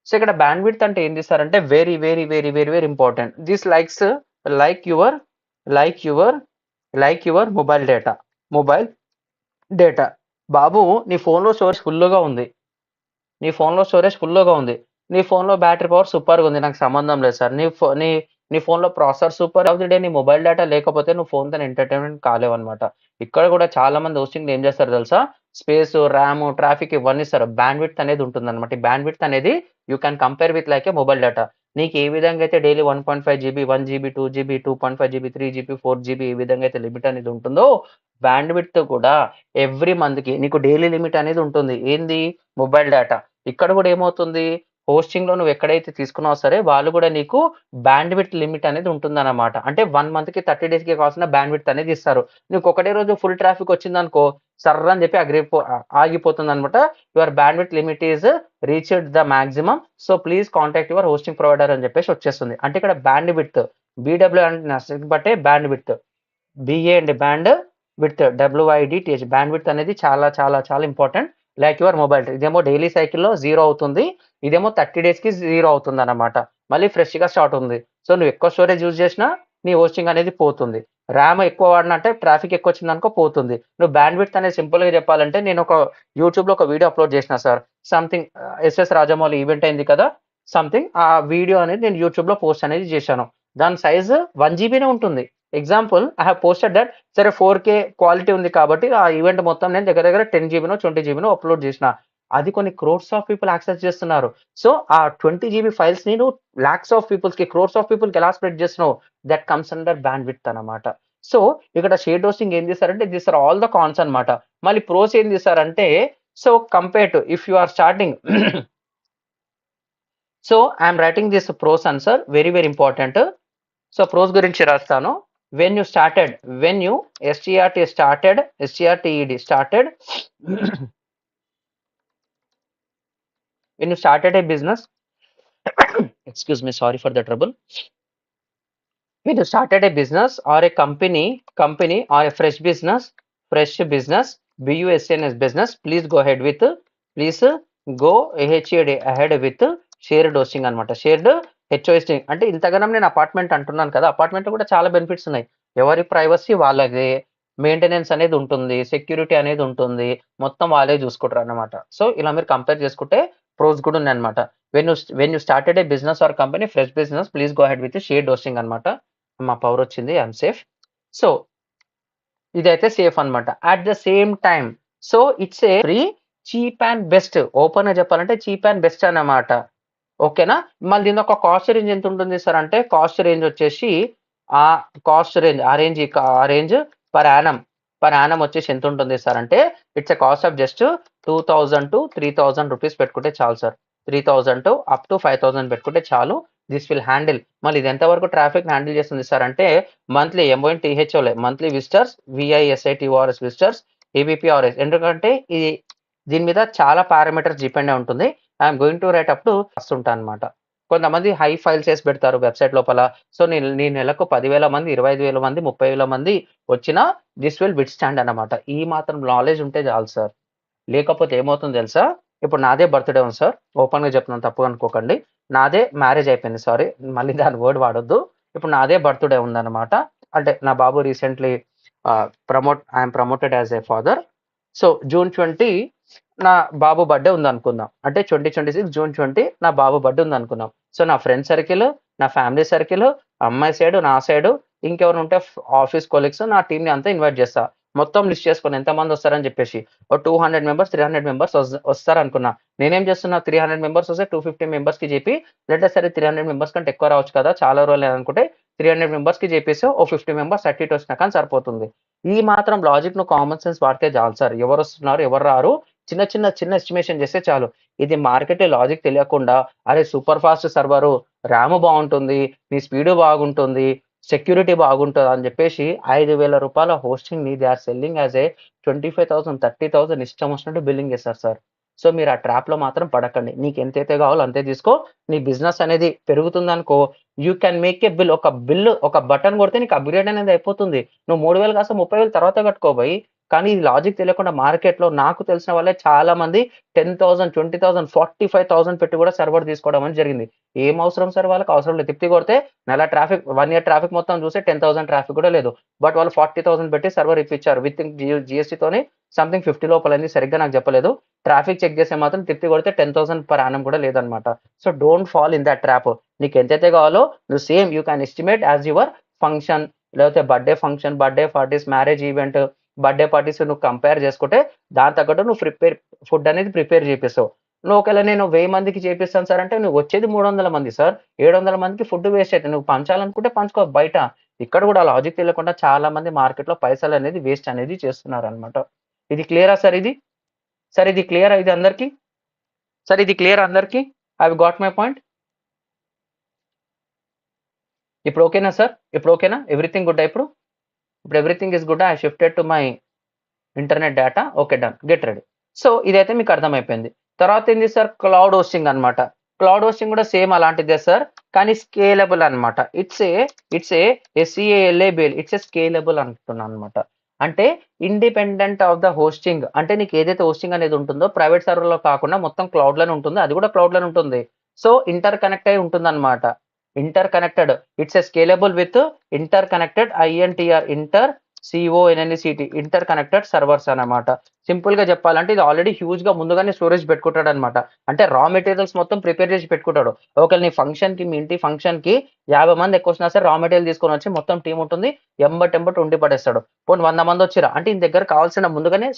So ఇక్కడ బ్యాండ్ విడ్త్ అంటే ఏంది సార్ అంటే, very very very very very important. This like your mobile data. బాబు నీ ఫోన్లో స్టోరేజ్ ఫుల్గా ఉంది, నీ ఫోన్లో బ్యాటరీ పవర్ సూపర్గా ఉంది, నాకు సంబంధం లేదు సార్. నీ ఫోన్లో processor super of the day, నీ మొబైల్ డేటా లేకపోతే నువ్వు ఫోన్తో ఎంటర్టైన్మెంట్ కాలేవు అనమాట. ఇక్కడ కూడా చాలా మంది హోస్టింగ్ ఏం చేస్తారు తెలుసా? స్పేస్, ర్యామ్, ట్రాఫిక్ ఇవన్నీ ఇస్తారు. బ్యాండ్ విడ్త్ అనేది ఉంటుంది అనమాట. ఈ బ్యాండ్ విడ్త్ అనేది you can compare with like a mobile data. నీకు ఏ విధంగా అయితే daily 1.5 GB, 1 GB, 2 GB, 2.5 GB, 3 GB, 4 GB ఏ విధంగా అయితే లిమిట్ అనేది ఉంటుందో, బ్యాండ్ విడ్త్ కూడా ఎవ్రీ మంత్ కి నీకు డైలీ లిమిట్ అనేది ఉంటుంది. ఏంది? Mobile data. ఇక్కడ కూడా ఏమవుతుంది? హోస్టింగ్ లో నువ్వు ఎక్కడైతే తీసుకున్నావు సరే, వాళ్ళు కూడా నీకు బ్యాండ్ విడ్త్ లిమిట్ అనేది ఉంటుందన్నమాట. అంటే 1 month కి 30 days కి కావాల్సిన బ్యాండ్ విడ్త్ అనేది ఇస్తారు. నీకు ఒకటే రోజు ఫుల్ ట్రాఫిక్ వచ్చింది అనుకో, సర్ర అని చెప్పి ఆగిపోతుంది అనమాట. Your band width limit is reached the maximum, so please contact your hosting provider అని చెప్పేసి వచ్చేస్తుంది. అంటే ఇక్కడ బ్యాండ్ విడ్త్, BW అంటే బట్టే band width, BA and band width, WIDTH. Band width అనేది చాలా చాలా చాలా ఇంపార్టెంట్. లైక్ యువర్ మొబైల్, ఇదేమో డైలీ సైకిల్లో 0 అవుతుంది, ఇదేమో 30 days కి 0 అవుతుంది అనమాట. మళ్ళీ ఫ్రెష్ గా స్టార్ట్ ఉంది. సో నువ్వు ఎక్కువ స్టోరేజ్ యూజ్ చేసినా నీ హోస్టింగ్ అనేది పోతుంది. ర్యామ్ ఎక్కువ వాడినా అంటే ట్రాఫిక్ ఎక్కువ వచ్చింది అనుకో పోతుంది. నువ్వు బ్యాండ్ విడ్త్ అనేది సింపుల్ గా చెప్పాలంటే, నేను ఒక యూట్యూబ్ లో ఒక వీడియో అప్లోడ్ చేసిన sir. Something SS Rajamouli event అయింది కదా, సంథింగ్ ఆ వీడియో అనేది నేను యూట్యూబ్ లో పోస్ట్ అనేది చేశాను. దాని సైజ్ 1 GBనే ఉంటుంది. Example I have posted that. సరే 4K క్వాలిటీ ఉంది కాబట్టి ఆ ఈవెంట్ మొత్తం నేను దగ్గర 10 GB 20 GB అప్లోడ్ చేసిన. అది కొన్ని క్రోర్స్ ఆఫ్ పీపుల్ యాక్సెస్ చేస్తున్నారు. సో ఆ 20 GB ఫైల్స్ ని నువ్వు లాక్స్ ఆఫ్ పీపుల్స్ కి, క్రోర్స్ ఆఫ్ పీపుల్ కి ఎలా స్ప్రెడ్ చేస్తున్నావు? That comes under bandwidth అనమాట. సో ఇక్కడ షేర్డ్ హోస్టింగ్ ఏం చేస్తారంటే, this are all the cons అనమాట. మళ్ళీ ప్రోస్ ఏం చేస్తారంటే, so compare to if you are starting so I'm writing this pros answer, very very important. So pros గురించి రాస్తాను. when you STRTED when you started a business excuse me, sorry for the trouble. When you started a business or a company or a fresh business, business, please go ahead with shared hosting అనమాట. Shared హెచ్ఓఎస్టింగ్ అంటే ఇంతగానం నేను apartment అంటున్నాను కదా, apartment కూడా చాలా benefits ఉన్నాయి. ఎవరి ప్రైవసీ వాళ్ళదే, మెయింటెనెన్స్ అనేది ఉంటుంది, సెక్యూరిటీ అనేది ఉంటుంది, మొత్తం వాళ్ళే చూసుకుంటారు అన్నమాట. సో ఇలా మీరు కంపేర్ చేసుకుంటే ప్రోస్ కూడా ఉన్నాయి అనమాట. When you started a business are company, fresh business, please go head with shared hosting అనమాట. మా పవర్ వచ్చింది, ఐఎమ్ సేఫ్. సో ఇదైతే సేఫ్ అనమాట. At the same time so it's a free, cheap and best. Open గా చెప్పాలంటే cheap and best అన్నమాట. ఓకేనా? మళ్ళీ దీని ఒక కాస్ట్ రేంజ్ ఎంత ఉంటుంది సార్ అంటే, కాస్ట్ రేంజ్ వచ్చేసి ఆ రేంజ్ పర్ యానం వచ్చేసి ఎంత ఉంటుంది సార్ అంటే, it's a cost of just 2000 to 3000 rupees పెట్టుకుంటే చాలు సార్. 3000 to up to 5000 పెట్టుకుంటే చాలు. This will handle. మళ్ళీ ఇది ఎంతవరకు ట్రాఫిక్ హ్యాండిల్ చేస్తుంది సార్ అంటే మంత్లీ MONTHOలే monthly visitors, VISITORS visitors, EBPRS. ఎందుకంటే ఇది దీని మీద చాలా పారామీటర్స్ డిపెండ్ అయి ఉంటుంది. I'm going to write up to వస్తుంటా అనమాట. కొంతమంది హై ఫైల్స్ వేసి పెడతారు వెబ్సైట్ లోపల. సో నీ నెలకు 10,000 మంది, 25,000 మంది, 30,000 మంది వచ్చినా దిస్ విల్ విత్ స్టాండ్ అనమాట. ఈ మాత్రం నాలెడ్జ్ ఉంటే చాలు సార్. లేకపోతే ఏమవుతుందో తెలుసా? ఇప్పుడు నాదే బర్త్డే ఉంది సార్. ఓపెన్గా చెప్తున్నాను, తప్పుగా అనుకోకండి. నాదే మ్యారేజ్ అయిపోయింది, సారీ మళ్ళీ దాని వర్డ్ వాడొద్దు. ఇప్పుడు నాదే బర్త్డే ఉందన్నమాట. అంటే నా బాబు recently I'm promoted as a father. So June 20 నా బాబు బర్త్డే ఉంది అనుకుందాం. అంటే 2026 June 20 నా బాబు బర్త్డే ఉంది అనుకుందాం. సో నా ఫ్రెండ్ సర్కిల్, నా ఫ్యామిలీ సర్కిల్, అమ్మాయి సైడ్, నా సైడ్, ఇంకెవరు ఉంటే ఆఫీస్ కొలీగ్స్, నా టీంని అంతా ఇన్వైట్ చేస్తా. మొత్తం లిస్ట్ చేసుకొని ఎంతమంది వస్తారని చెప్పేసి ఓ 200 మెంబర్స్, 300 మెంబర్స్ వస్తారు అనుకున్నా. నేనేం చేస్తున్నా, 300 మెంబర్స్ వస్తే 250 మెంబర్స్కి చెప్పి, లేదా సరే 300 మెంబర్స్ కంటే ఎక్కువ రావచ్చు కదా, చాలా రోజులు అనుకుంటే 300 మెంబర్స్కి చెప్పేసి ఓ 50 మెంబర్స్ అటు ఇటు వచ్చినా కానీ సరిపోతుంది. ఈ మాత్రం లాజిక్ ను కామన్ సెన్స్ వాడితే చాలు సార్. ఎవరు వస్తున్నారు, ఎవరు రారు, చిన్న ఎస్టిమేషన్ చేస్తే చాలు. ఇది మార్కెట్ లాజిక్ తెలియకుండా అరే సూపర్ ఫాస్ట్ సర్వరు, ర్యామ్ బాగుంటుంది, నీ స్పీడ్ బాగుంటుంది, సెక్యూరిటీ బాగుంటుంది అని చెప్పేసి 5,000 రూపాయల హోస్టింగ్ ని they are selling as a 25,000, 30,000 ఇష్టం వచ్చినట్టు బిల్లింగ్ చేస్తారు సార్. సో మీరు ఆ ట్రాప్ లో మాత్రం పడకండి. నీకు ఎంతైతే కావాలో అంతే తీసుకో. నీ బిజినెస్ అనేది పెరుగుతుంది అనుకో, you can make a bill. ఒక బటన్ కొడితే నీకు అప్గ్రేడ్ అనేది అయిపోతుంది. నువ్వు 3,000 కాస్త 30,000 తర్వాత కట్టుకోబోయి. కానీ ఈ లాజిక్ తెలియకుండా మార్కెట్ లో నాకు తెలిసిన వాళ్ళే చాలా మంది 10,000, 20,000, 45,000 పెట్టి కూడా సర్వర్ తీసుకోవడం అని జరిగింది. ఏం అవసరం సార్, వాళ్ళకి అవసరం లేదు. తిప్పి కొడితే నెల ట్రాఫిక్, 1 year ట్రాఫిక్ మొత్తం చూస్తే 10,000 ట్రాఫిక్ కూడా లేదు. బట్ వాళ్ళు 40,000 పెట్టి సర్వర్ ఇప్పించారు. విత్ GST తోని సంథింగ్ 50 లోపల అయింది, సరిగ్గా నాకు చెప్పలేదు. ట్రాఫిక్ చెక్ చేస్తే మాత్రం తిప్పి కొడితే 10,000 పర్ యానం కూడా లేదనమాట. So don't fall in that trap. నీకు ఎంతైతే కావాలో నువ్వు same you can estimate as your function, లేకపోతే birthday function, birthday parties, marriage event, birthday parties నువ్వు కంపేర్ చేసుకుంటే దాని తగ్గట్టు నువ్వు ఫుడ్ అనేది ప్రిపేర్ చేపిస్తావు. నువ్వు ఒకవేళ నేను 1000 మందికి చేపిస్తాను సార్ అంటే నువ్వు వచ్చేది 300 మంది సార్. 700 మందికి ఫుడ్ వేస్ట్ అయితే నువ్వు పంచాలనుకుంటే పంచుకో బయట. ఇక్కడ కూడా లాజిక్ తెలియకుండా చాలా మంది మార్కెట్ లో పైసలు అనేది వేస్ట్ అనేది చేస్తున్నారు అనమాట. ఇది క్లియరా సార్? ఇది క్లియర్ ఇది అందరికి? సార్ ఇది క్లియర్ అందరికి? I got my point. ఇప్పుడు ఓకేనా సార్? ఇప్పుడు ఓకేనా? ఎవ్రీథింగ్ గుడ్ ఇప్పుడు everything is good. I shifted to my internet data. Okay, done, get ready. So ఇదైతే మీకు అర్థమైపోయింది. తర్వాత ఏంది సార్, క్లౌడ్ హోస్టింగ్ అనమాట. క్లౌడ్ హోస్టింగ్ కూడా సేమ్ అలాంటిదే సార్, కానీ స్కేలబుల్ అనమాట. It's a SCALABLE, it's a scalable అంటున్నాను అనమాట. అంటే ఇండిపెండెంట్ ఆఫ్ ద హోస్టింగ్. అంటే నీకు ఏదైతే హోస్టింగ్ అనేది ఉంటుందో ప్రైవేట్ సర్వర్ లో కాకుండా మొత్తం క్లౌడ్ లోనే ఉంటుంది, అది కూడా క్లౌడ్ లోనే ఉంటుంది. సో ఇంటర్ కనెక్ట్ అయి ఉంటుంది అనమాట. Inter connected, it's a scalable with inter connected, INTR, inter CONNECT, inter connected servers అనమాట. సింపుల్ గా చెప్పాలంటే ఇది ఆల్రెడీ హ్యూజ్ గా ముందుగానే స్టోరేజ్ పెట్టుకుంటాడు అనమాట. అంటే రా మెటీరియల్స్ మొత్తం ప్రిపేర్ చేసి పెట్టుకుంటాడు. ఒకవేళ నీ ఫంక్షన్ కి, మీ ఇంటి ఫంక్షన్ కి 50 మంది ఎక్కువ వచ్చినా సరే రా మెటీరియల్ తీసుకొని వచ్చి మొత్తం టీం ఉంటుంది, ఎంబటి ఉండి పడేస్తాడు. పోనీ 100 మంది వచ్చిరా అంటే ఈయన దగ్గర కావాల్సిన ముందుగానే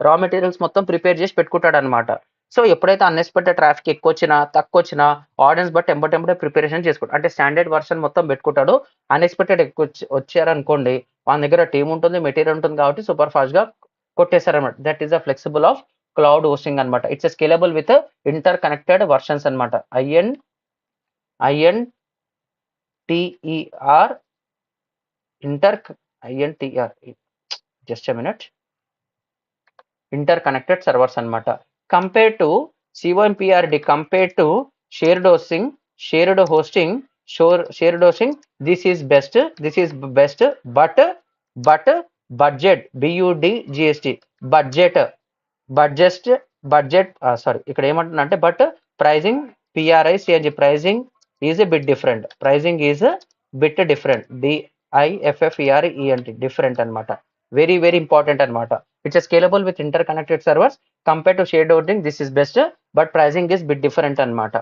రా మెటీరియల్స్ మొత్తం ప్రిపేర్ చేసి పెట్టుకుంటాడు అనమాట. సో ఎప్పుడైతే అన్ఎక్స్పెక్టెడ్ ట్రాఫిక్ ఎక్కువ వచ్చినా, తక్కువ వచ్చినా ఆడియన్స్ బట్టి ఎంబటే ప్రిపరేషన్ చేసుకుంటాడు. అంటే స్టాండర్డ్ వర్షన్ మొత్తం పెట్టుకుంటాడు. అన్ఎక్స్పెక్టెడ్ ఎక్కువ వచ్చారనుకోండి, వాళ్ళ దగ్గర టీం ఉంటుంది, మెటీరియల్ ఉంటుంది కాబట్టి సూపర్ ఫాస్ట్ గా కొట్టేశారనమాట. That is the flexible of cloud hosting అనమాట. It's scalable with interconnected versions అనమాట. INTER just a minute, interconnected servers అనమాట. Compare to COMPRD, compare to shared hosting, this is best, but budget, BUDGST, budget sorry, ఇక్కడ ఏమంటున్నా అంటే but pricing, PRICNG, pricing is a bit different, DIFFERENT, different అనమాట. Very important అనమాట. It's scalable with interconnected servers, compare to shared hosting, this is best, but pricing is bit different అనమాట.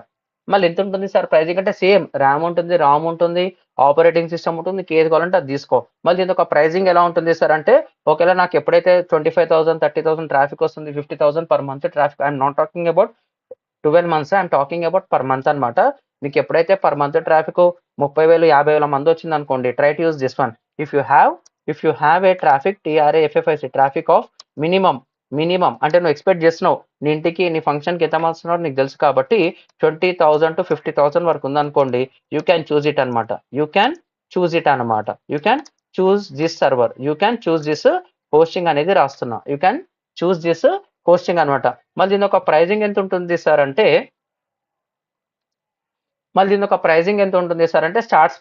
మళ్ళీ ఎంత ఉంటుంది సార్ ప్రైజింగ్ అంటే same RAM ఉంటుంది, RAM ఉంటుంది, ఆపరేటింగ్ సిస్టమ్ ఉంటుంది, ఏది కావాలంటే అది తీసుకో. మళ్ళీ దీని ఒక ప్రైజింగ్ ఎలా ఉంటుంది సార్ అంటే, ఒకవేళ నాకు ఎప్పుడైతే 25,000, 30,000 ట్రాఫిక్ వస్తుంది, 50,000 per month traffic, I'm not talking about 12 months, I'm talking about per month అనమాట. మీకు ఎప్పుడైతే పర్ మంత్ ట్రాఫిక్ 30,000, 50,000 మంది వచ్చింది అనుకోండి, try to use this one. If you have a traffic, TRAFFIC, Tropic of minimum minimum అంటే నువ్వు expect చేస్తున్నావు నీ ఇంటికి నీ ఫంక్షన్కి ఎంత మంది వస్తున్నారో నీకు తెలుసు కాబట్టి 20,000 to 50,000 వరకు ఉందనుకోండి, యూ క్యాన్ చూజ్ ఇట్ అనమాట. యూ క్యాన్ చూజ్ ఇట్ అనమాట. You can choose this server, you can choose this hosting అనేది రాస్తున్నా. You can choose this hosting అనమాట. మళ్ళీ దీని ఒక ప్రైజింగ్ ఎంత ఉంటుంది సార్ అంటే, స్టార్ట్స్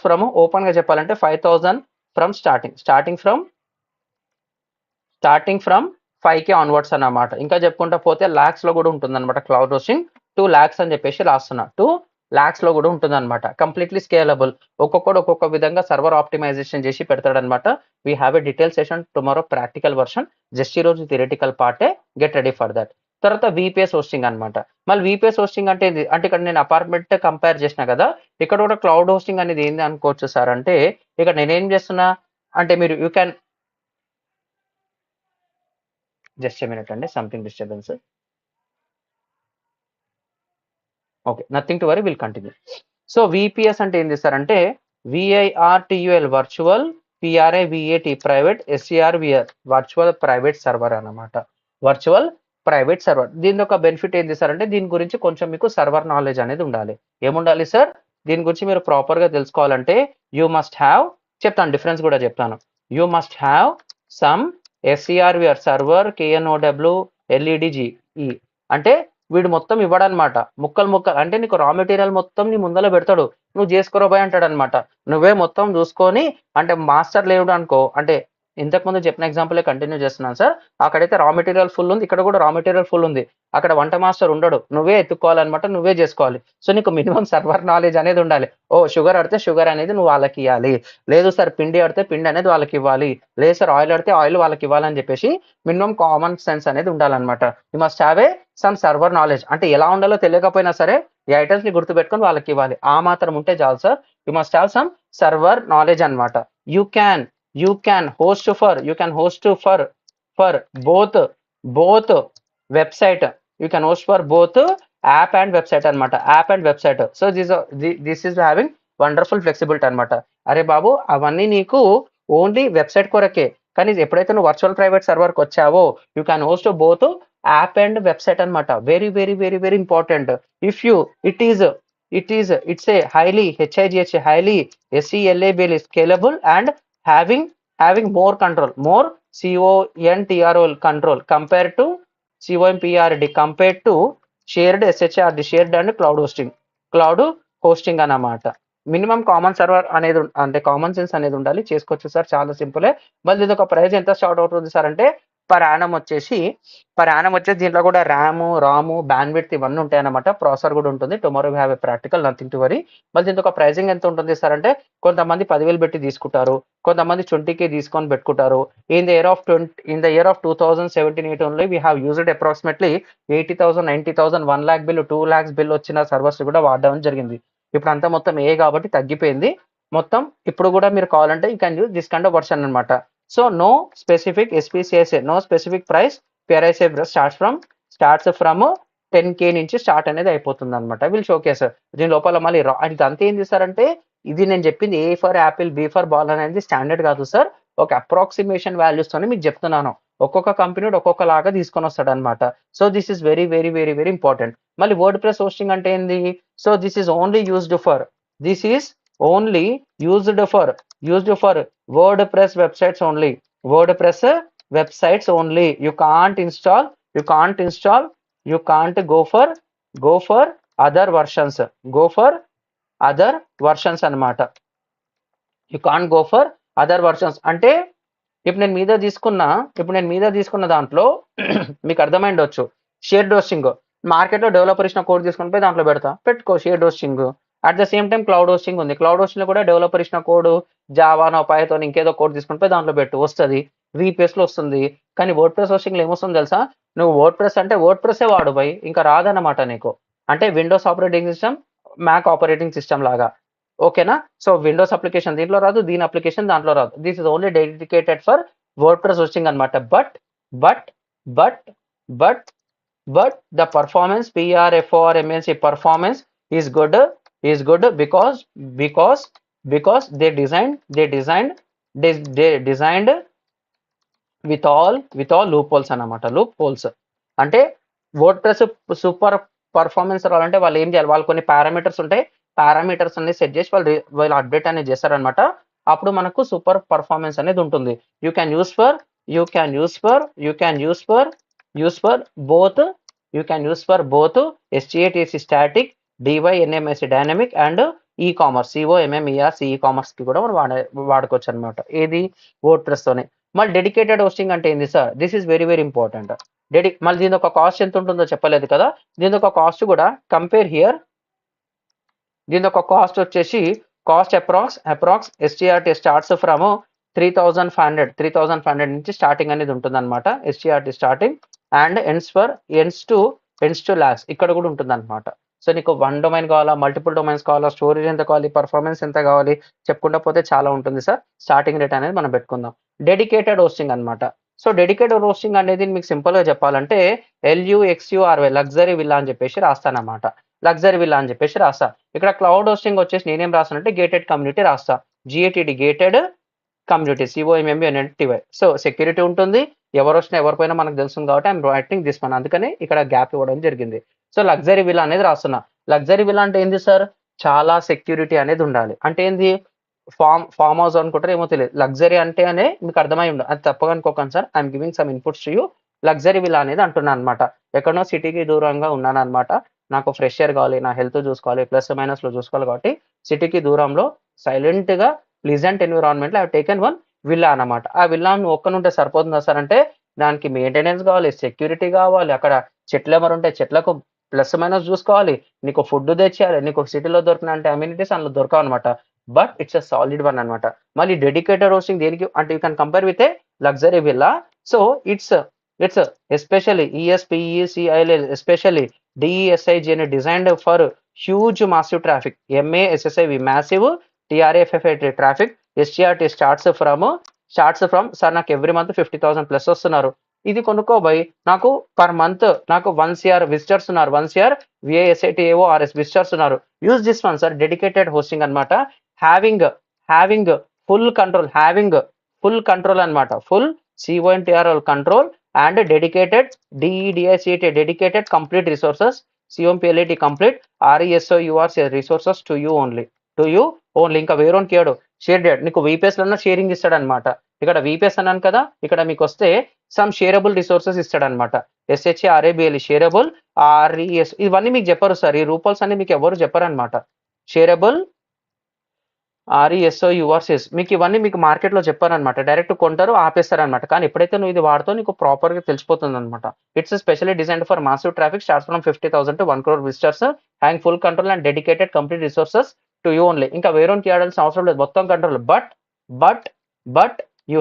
ఫ్రమ్ ఓపెన్ గా చెప్పాలంటే 5,000 from starting from 5K onwards అన్నమాట. ఇంకా చెప్పుకుంటా పోతే లాక్స్ లో కూడా ఉంటుంది అనమాట. క్లౌడ్ హోస్టింగ్ 2 lakhs అని చెప్పేసి రాస్తున్నా. 2 lakhs లో కూడా ఉంటుంది అనమాట. Completely scalable. ఒక్కొక్కడు ఒక్కొక్క విధంగా సర్వర్ ఆప్టిమైజేషన్ చేసి పెడతాడనమాట. We have a detail session tomorrow, practical version. Just ఈ రోజు థియరిటికల్ పార్టే, గెట్ రెడీ ఫర్ దట్. తర్వాత VPS హోస్టింగ్ అనమాట. మళ్ళీ VPS హోస్టింగ్ అంటే అంటే ఇక్కడ నేను అపార్ట్మెంట్ కంపేర్ చేసిన కదా, ఇక్కడ కూడా క్లౌడ్ హోస్టింగ్ అనేది ఏంది అనుకోవచ్చు సార్ అంటే, ఇక్కడ నేనేం చేస్తున్నా అంటే మీరు you can just a minute అండి, something disturbance. Okay, nothing to worry, will continue. So VPS అంటే ఏం చేస్తారంటే VIRTUL virtual, PRIVAT private, SCRVR virtual private server అన్నమాట. Virtual private server. దీని ఒక బెనిఫిట్ ఏం చేస్తారంటే దీని గురించి కొంచెం మీకు సర్వర్ నాలెడ్జ్ అనేది ఉండాలి. ఏముండాలి సార్? దీని గురించి మీరు ప్రాపర్ గా తెలుసుకోవాలంటే యూ మస్ట్ హ్యావ్, చెప్తాను డిఫరెన్స్ కూడా చెప్తాను. You must have some SCRVR server KNOW LEDGE అంటే వీడు మొత్తం ఇవ్వడనమాట. ముక్కలు అంటే నీకు రా మెటీరియల్ మొత్తం నీ ముందర పెడతాడు, నువ్వు చేసుకోరాబాయ్ అంటాడు అనమాట. నువ్వే మొత్తం చూసుకొని, అంటే మాస్టర్ లేవుడు అనుకో, అంటే ఇంతకుముందు చెప్పిన ఎగ్జాంపుల్ కంటిన్యూ చేస్తున్నాను సార్. అక్కడైతే రా మెటీరియల్ ఫుల్ ఉంది, ఇక్కడ కూడా రా మెటీరియల్ ఫుల్ ఉంది. అక్కడ వంట మాస్టర్ ఉండడు, నువ్వే ఎత్తుకోవాలన్నమాట, నువ్వే చేసుకోవాలి. సో నీకు మినిమం సర్వర్ నాలెడ్జ్ అనేది ఉండాలి. ఓ షుగర్ ఆడితే షుగర్ అనేది నువ్వు వాళ్ళకి ఇవ్వాలి, లేదు సార్ పిండి ఆడితే పిండి అనేది వాళ్ళకి ఇవ్వాలి, లేదు సార్ ఆయిల్ ఆడితే ఆయిల్ వాళ్ళకి ఇవ్వాలని చెప్పేసి మినిమం కామన్ సెన్స్ అనేది ఉండాలన్నమాట. You must have a some server knowledge. అంటే ఎలా ఉండాలో తెలియకపోయినా సరే ఈ ఐటమ్స్ ని గుర్తుపెట్టుకొని వాళ్ళకి ఇవ్వాలి, ఆ మాత్రం ఉంటే చాలు sir. You must have some server knowledge అనమాట. You can host for both website. You can host for both app and website అనమాట. App and website. So this is having wonderful flexibility అనమాట. అరే బాబు అవన్నీ నీకు ఓన్లీ వెబ్సైట్ కొరకే, కానీ ఎప్పుడైతే నువ్వు వర్చువల్ ప్రైవేట్ సర్వర్కి వచ్చావో you can host both app and website అనమాట. Very very very very important. If you it's a highly SCLABL scalable and having more control, more CONTROL control compared to COMPRD compared to shared SHRD, shared and cloud hosting అన్నమాట. Minimum common server అనేది అంటే common sense అనేది ఉండాలి, చేసుకోవచ్చు sir, చాలా సింపులే. మళ్ళీ ఇది ఒక ప్రైస్ ఎంత స్టార్ట్ అవుతుంది సార్ అంటే పర్ యానం వచ్చేసి దీంట్లో కూడా రాము బ్యాండ్విడ్త్ ఇవన్నీ ఉంటాయి అనమాట. ప్రాసెసర్ కూడా ఉంటుంది. Tomorrow we have a practical, nothing to worry. మళ్ళీ దీంతో ఒక ప్రైజింగ్ ఎంత ఉంటుంది సార్ అంటే కొంతమంది 10,000 పెట్టి తీసుకుంటారు, కొంతమంది 20K తీసుకొని పెట్టుకుంటారు. In the year of 2017-18 only we have used approximately 80,000, 90,000, 1 lakh bill, 2 lakhs bill వచ్చిన సర్వర్స్ కూడా వాడడం జరిగింది. ఇప్పుడు అంతా మొత్తం కాబట్టి తగ్గిపోయింది మొత్తం. ఇప్పుడు కూడా మీరు కావాలంటే you can use this kind of version అనమాట. So no specific SPCSA, no specific price. PRISA starts from 10K నుంచి స్టార్ట్ అనేది అయిపోతుంది అనమాట. విల్ షోకేస్ దీని లోపల మళ్ళీ ఇదంతా ఏం చేస్తారంటే ఇది నేను చెప్పింది A for Apple, B for ball అనేది స్టాండర్డ్ కాదు సార్, ఒక అప్రాక్సిమేషన్ వాల్యూస్ తోనే మీకు చెప్తున్నాను. ఒక్కొక్క కంపెనీ ఒక్కొక్క లాగా తీసుకొని వస్తాడు అనమాట. So this is very very very very important. మళ్ళీ వర్డ్ ప్రెస్ హోస్టింగ్ అంటే ఏంది? So this is only used for WordPress websites only. WordPress websites only. You can't go for other versions. అన్నమాట. You can't go for other versions అంటే ఇప్పుడు నేను మీద తీసుకున్న దాంట్లో మీకు అర్థమైండొచ్చు. షేర్డ్ హోస్టింగ్ మార్కెట్లో డెవలపర్ ఇచ్చిన కోడ్ తీసుకొని పోయి దాంట్లో పెట్టుకో shared hosting. At the same time cloud hosting ఉంది. క్లౌడ్ హోస్టింగ్ లో కూడా డెవలపర్ ఇచ్చిన కోడ్ జావానో పైథాన్ ఇంకేదో కోడ్ తీసుకొని పోయి దాంట్లో వస్తుంది, VPS లో వస్తుంది. కానీ వర్డ్ ప్రెస్ హోస్టింగ్ లో ఏమొస్తుంది తెలుసా? నువ్వు వర్డ్ ప్రెస్ అంటే వర్డ్ ప్రెస్సే వాడు పోయి, ఇంకా రాదన్నమాట నీకు. అంటే Windows operating system, Mac operating system లాగా, ఓకేనా? సో విండోస్ అప్లికేషన్ దీంట్లో రాదు, దీని అప్లికేషన్ దాంట్లో రాదు. This is only dedicated for WordPress hosting అనమాట. But the performance PRFORMNC performance is good because they designed with all loopholes అన్నమాట. Loopholes అంటే వర్డ్ ప్రెస్ సూపర్ పర్ఫార్మెన్స్ రావాలంటే వాళ్ళు ఏం చేయాలి, వాళ్ళు కొన్ని పారామీటర్స్ ఉంటాయి, పారామీటర్స్ అనేది సెట్ చేసి వాళ్ళు అప్డేట్ అనేది చేస్తారనమాట. అప్పుడు మనకు సూపర్ పర్ఫార్మెన్స్ అనేది ఉంటుంది. You can use for you can use for you can use for use for both you can use for both SGATC static, DYNMS dynamic and e commerce COMMERC e commerce కి కూడా మనం వాడుకోవచ్చు అనమాట. ఏది word press తోనే. మళ్ళీ dedicated hosting అంటే ఏంది sir, this is very very important. మళ్ళీ దీని ఒక కాస్ట్ ఎంత ఉంటుందో చెప్పలేదు కదా, దీని ఒక కాస్ట్ కూడా కంపేర్ హియర్. దీని ఒక కాస్ట్ వచ్చేసి cost approx SGRT starts from 3,500 నుంచి స్టార్టింగ్ అనేది ఉంటుంది అనమాట. SGRT starting and ends to lakhs ఇక్కడ కూడా ఉంటుంది అనమాట. సో నీకు 1 డొమైన్ కావాలా, మల్టిపుల్ డొమైన్స్ కావాలా, స్టోరేజ్ ఎంత కావాలి, పర్ఫార్మెన్స్ ఎంత కావాలి, చెప్పుకుంటా పోతే చాలా ఉంటుంది సార్. స్టార్టింగ్ రేట్ అనేది మనం పెట్టుకుందాం. డెడికేటెడ్ హోస్టింగ్ అనమాట. సో డెడికేటెడ్ హోస్టింగ్ అనేది మీకు సింపుల్ గా చెప్పాలంటే LUXURY లగ్జరీ విల్లా అని చెప్పేసి రాస్తానమాట. లగ్జరీ విల్లా అని చెప్పేసి రాస్తా. ఇక్కడ క్లౌడ్ హోస్టింగ్ వచ్చేసి నేనేం రాస్తానంటే గేటెడ్ కమ్యూనిటీ రాస్తా. GATD gated community COMMUNITY. So security ఉంటుంది, ఎవరు వచ్చినా ఎవరిపోయినా మనకు తెలుస్తుంది కాబట్టి ఐఎమ్ రైటింగ్ దిస్ వన్, అందుకని ఇక్కడ గ్యాప్ ఇవ్వడం జరిగింది. సో లగ్జరీ విల్లా అనేది రాస్తున్నా. లగ్జరీ విల్లా అంటే ఏంది సార్, చాలా సెక్యూరిటీ అనేది ఉండాలి. అంటే ఏంది, ఫామ్ హౌస్ అనుకుంటారు ఏమో తెలియదు. లగ్జరీ అంటే అనే మీకు అర్థమై ఉండదు, అది తప్పగా అనుకోకండి sir. I'm giving some inputs to you. Luxury villa అనేది అంటున్నాను అనమాట. ఎక్కడో సిటీకి దూరంగా ఉన్నాను అనమాట, నాకు ఫ్రెష్ ఎయిర్ కావాలి, నా హెల్త్ చూసుకోవాలి, ప్లస్ మైనస్ లో చూసుకోవాలి కాబట్టి సిటీకి దూరంలో సైలెంట్ గా ప్లీజెంట్ ఎన్విరాన్మెంట్ లో టేకెన్ వన్ విల్లా అనమాట. ఆ విల్లా ఒక్కనుంటే సరిపోతుందా సార్ అంటే దానికి మెయింటెనెన్స్ కావాలి, సెక్యూరిటీ కావాలి, అక్కడ చెట్లు ఎవరు ఉంటే చెట్లకు ప్లస్ మైనస్ చూసుకోవాలి, నీకు ఫుడ్ తెచ్చేయాలి, నీకు సిటీలో దొరికిన అంటే అమ్యూనిటీస్ అందులో దొరకవు అనమాట. But it's a solid one అనమాట. మళ్ళీ డెడికేటెడ్ హోస్టింగ్ దేనికి అంటే you can compare with a luxury villa. So it's especially ESPECIL especially DESIG అని designed for huge massive traffic. MASSIV massive, TRAFFIT traffic. SGRT starts from sir నాకు every month 50,000 plus వస్తున్నారు. ఇది కొనుక్కోబోయి నాకు per month నాకు 1 CR visitors ఉన్నారు, 1 CR VISITAORS visitors ఉన్నారు. Use this one sir, dedicated hosting అనమాట. Having full control అనమాట. Full CONTRL control and dedicated DEDICT dedicated complete resources, COMPLET complete, RESOURS resources to you only. ఇంకా వేరేకి ఇయ్యడు. Share date నీకు VPS లో sharing ఇస్తాడు అనమాట. ఇక్కడ VPS అన్నాను కదా, ఇక్కడ మీకు వస్తే సమ్ షేరబుల్ రిసోర్సెస్ ఇస్తాడు అనమాట. SHARABLE షేరబుల్, RES ఇవన్నీ మీకు చెప్పరు సార్, ఈ రూపల్స్ అన్ని మీకు ఎవరు చెప్పరు అనమాట. షేరబుల్, RESOURS మీకు ఇవన్నీ మీకు మార్కెట్ లో చెప్పారనమాట. డైరెక్ట్ కొంటారు, ఆపేస్తారనమాట. కానీ ఎప్పుడైతే నువ్వు ఇది వాడుతావు నీకు ప్రాపర్ గా తెలిసిపోతుంది అనమాట. It's specially designed for massive traffic starts from 50,000 to 1 crore visitors, hang full control and dedicated complete resources to you only. ఇంకా వేరేకి ఆడాల్సిన అవసరం లేదు, మొత్తం control. But you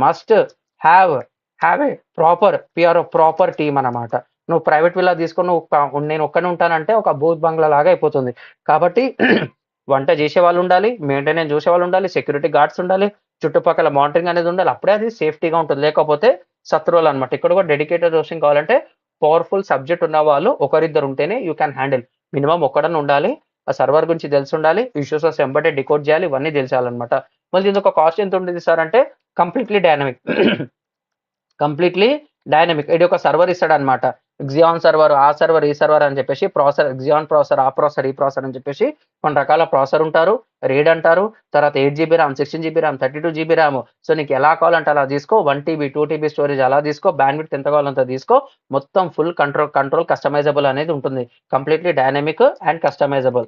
must have a proper team అనమాట. నువ్వు ప్రైవేట్ విల్లా తీసుకొని నేను ఒక్కనే ఉంటానంటే ఒక బూత్ బంగ్లా లాగా అయిపోతుంది. కాబట్టి వంట చేసే వాళ్ళు ఉండాలి, మెయింటెనెన్స్ చూసే వాళ్ళు ఉండాలి, సెక్యూరిటీ గార్డ్స్ ఉండాలి, చుట్టుపక్కల మానిటరింగ్ అనేది ఉండాలి. అప్పుడే అది సేఫ్టీగా ఉంటుంది, లేకపోతే శత్రువులు అనమాట. ఇక్కడ కూడా డెడికేటెడ్ హోస్టింగ్ కావాలంటే పవర్ఫుల్ సబ్జెక్ట్ ఉన్న వాళ్ళు ఒకరిద్దరు ఉంటేనే యూ క్యాన్ హ్యాండిల్. మినిమం ఒక్కడని ఉండాలి, ఆ సర్వర్ గురించి తెలిసి ఉండాలి, ఇష్యూస్ ఎంబడే డికోడ్ చేయాలి, ఇవన్నీ తెలిసాలన్నమాట. మళ్ళీ దీనికి ఒక కాస్ట్ ఎంత ఉంటుంది సార్ అంటే కంప్లీట్లీ డైనమిక్. ఇది ఒక సర్వర్ ఇస్తాడు అనమాట. Xeon సర్వర్, ఆ సర్వర్, ఈ సర్వర్ అని చెప్పేసి ప్రాసెసర్, Xeon ప్రాసెసర్, ఆ ప్రాసెసర్, ఈ ప్రాసెసర్ అని చెప్పేసి కొన్ని రకాల ప్రాసెసర్ ఉంటారు. రేడ్ అంటారు, తర్వాత 8GB RAM, 16GB RAM, 32GB RAM. So నీకు ఎలా కావాలంటే అలా తీసుకో. 1 TB 2 TB స్టోరేజ్ అలా తీసుకో, బ్యాండ్విడ్త్ ఎంత కావాలంత తీసుకో. మొత్తం ఫుల్ కంట్రోల్ కస్టమైజబుల్ అనేది ఉంటుంది. Completely dynamic and customizable.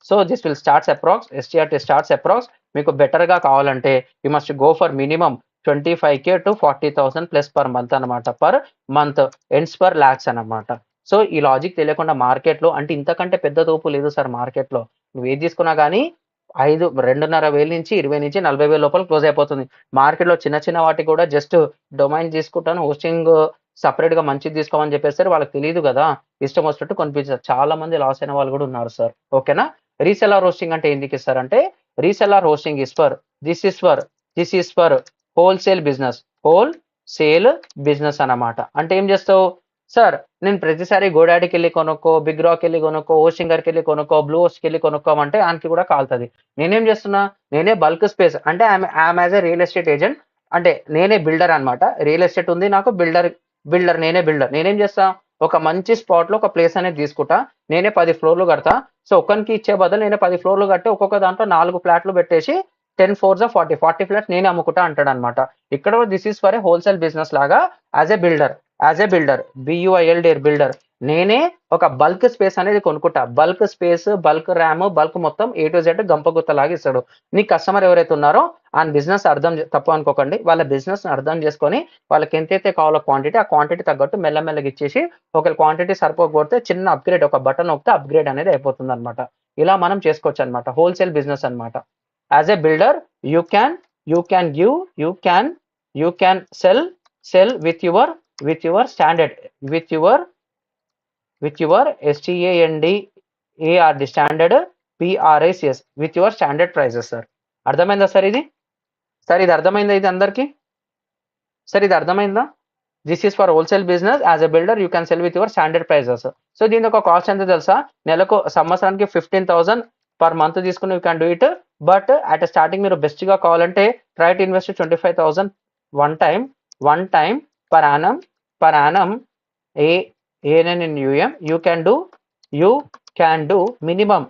So this will starts approx, SGRT starts approx. మీకు బెటర్ గా కావాలంటే you must go for minimum 25K to 40,000 plus per month అనమాట. Per month ends per lakhs అనమాట. సో ఈ logic తెలియకుండా market లో అంటే ఇంతకంటే పెద్ద తోపు లేదు సార్ మార్కెట్ లో. నువ్వు ఏది తీసుకున్నా కానీ 2,500 నుంచి 20 నుంచి 40,000 లోపల క్లోజ్ అయిపోతుంది. మార్కెట్ లో చిన్న వాటికి కూడా జస్ట్ డొమైన్ తీసుకుంటాను, హోస్టింగ్ సపరేట్ గా మంచిది తీసుకోమని చెప్పేస్తారు, వాళ్ళకి తెలియదు కదా, ఇష్టం వచ్చినట్టు కొనిపించారు. చాలా మంది లాస్ అయిన వాళ్ళు కూడా ఉన్నారు సార్. ఓకేనా. రీసెల్లర్ హోస్టింగ్ అంటే ఎందుకు ఇస్తారంటే reseller hosting this is for wholesale business అన్నమాట. అంటే ఏం చేస్తావు, సార్ నేను ప్రతిసారి గోడాడికి వెళ్ళి కొనుక్కో, బిగ్ రాక్ వెళ్ళి కొనుక్కో, ఓషింగర్కి వెళ్ళి కొనుక్కో, బ్లూ ఓస్ట్కి వెళ్ళి కొనుక్కోమంటే ఆయనకి కూడా కాలుతుంది. నేనేం చేస్తున్నా, నేనే బల్క్ స్పేస్ అంటే I'm as a real estate agent, అంటే నేనే బిల్డర్ అనమాట. రియల్ ఎస్టేట్ ఉంది నాకు, బిల్డర్ నేనే బిల్డర్. నేనేం చేస్తా, ఒక మంచి స్పాట్ లో ఒక ప్లేస్ అనేది తీసుకుంటా, నేనే 10 ఫ్లోర్లు కడతా. సో ఒకరికి ఇచ్చే బదులు నేనే 10 ఫ్లోర్లు కట్టి ఒక్కొక్క దాంట్లో 4 ఫ్లాట్లు పెట్టేసి 10 4 40 ఫ్లాట్స్ నేనే అమ్ముకుంటా అంటాడు అనమాట. ఇక్కడ this is for a wholesale business లాగా, యాజ్ ఎ బిల్డర్, బియుఐఎల్డర్ బిల్డర్. నేనే ఒక బల్క్ స్పేస్ అనేది కొనుక్కుంటా. Bulk space, bulk RAM, bulk మొత్తం ఏ టు జెడ్ గంపగుత్తలాగా ఇస్తాడు. నీ కస్టమర్ ఎవరైతే ఉన్నారో ఆ బిజినెస్ తప్పు అనుకోకండి, వాళ్ళ బిజినెస్ అర్థం చేసుకొని వాళ్ళకి ఎంతైతే కావాలో క్వాంటిటీ, ఆ క్వాంటిటీ తగ్గట్టు మెల్లమెల్లగా ఇచ్చేసి, ఒకవేళ క్వాంటిటీ సరిపోకపోతే చిన్న అప్గ్రేడ్, ఒక బటన్ నొక్కితే అప్గ్రేడ్ అనేది అయిపోతుంది అనమాట. ఇలా మనం చేసుకోవచ్చు అనమాట, హోల్సేల్ బిజినెస్ అనమాట. As a builder you can give, you can cell with your standard, with your STANDARD standard PRICS, with your standard prices. Sir అర్థమైందా సార్ ఇది? సార్ ఇది అర్థమైందా ఇది అందరికి? సార్ ఇది అర్థమైందా? This is for wholesale business. As a builder you can sell with your standard prices. So దీని ఒక కాస్ట్ ఎంత తెలుసా? నెలకు, సంవత్సరానికి 15,000 పర్ మంత్ తీసుకుని you can do it. But at starting మీరు బెస్ట్ గా కావాలంటే try to invest 25,000 one time per annum ANN in UM. You can do minimum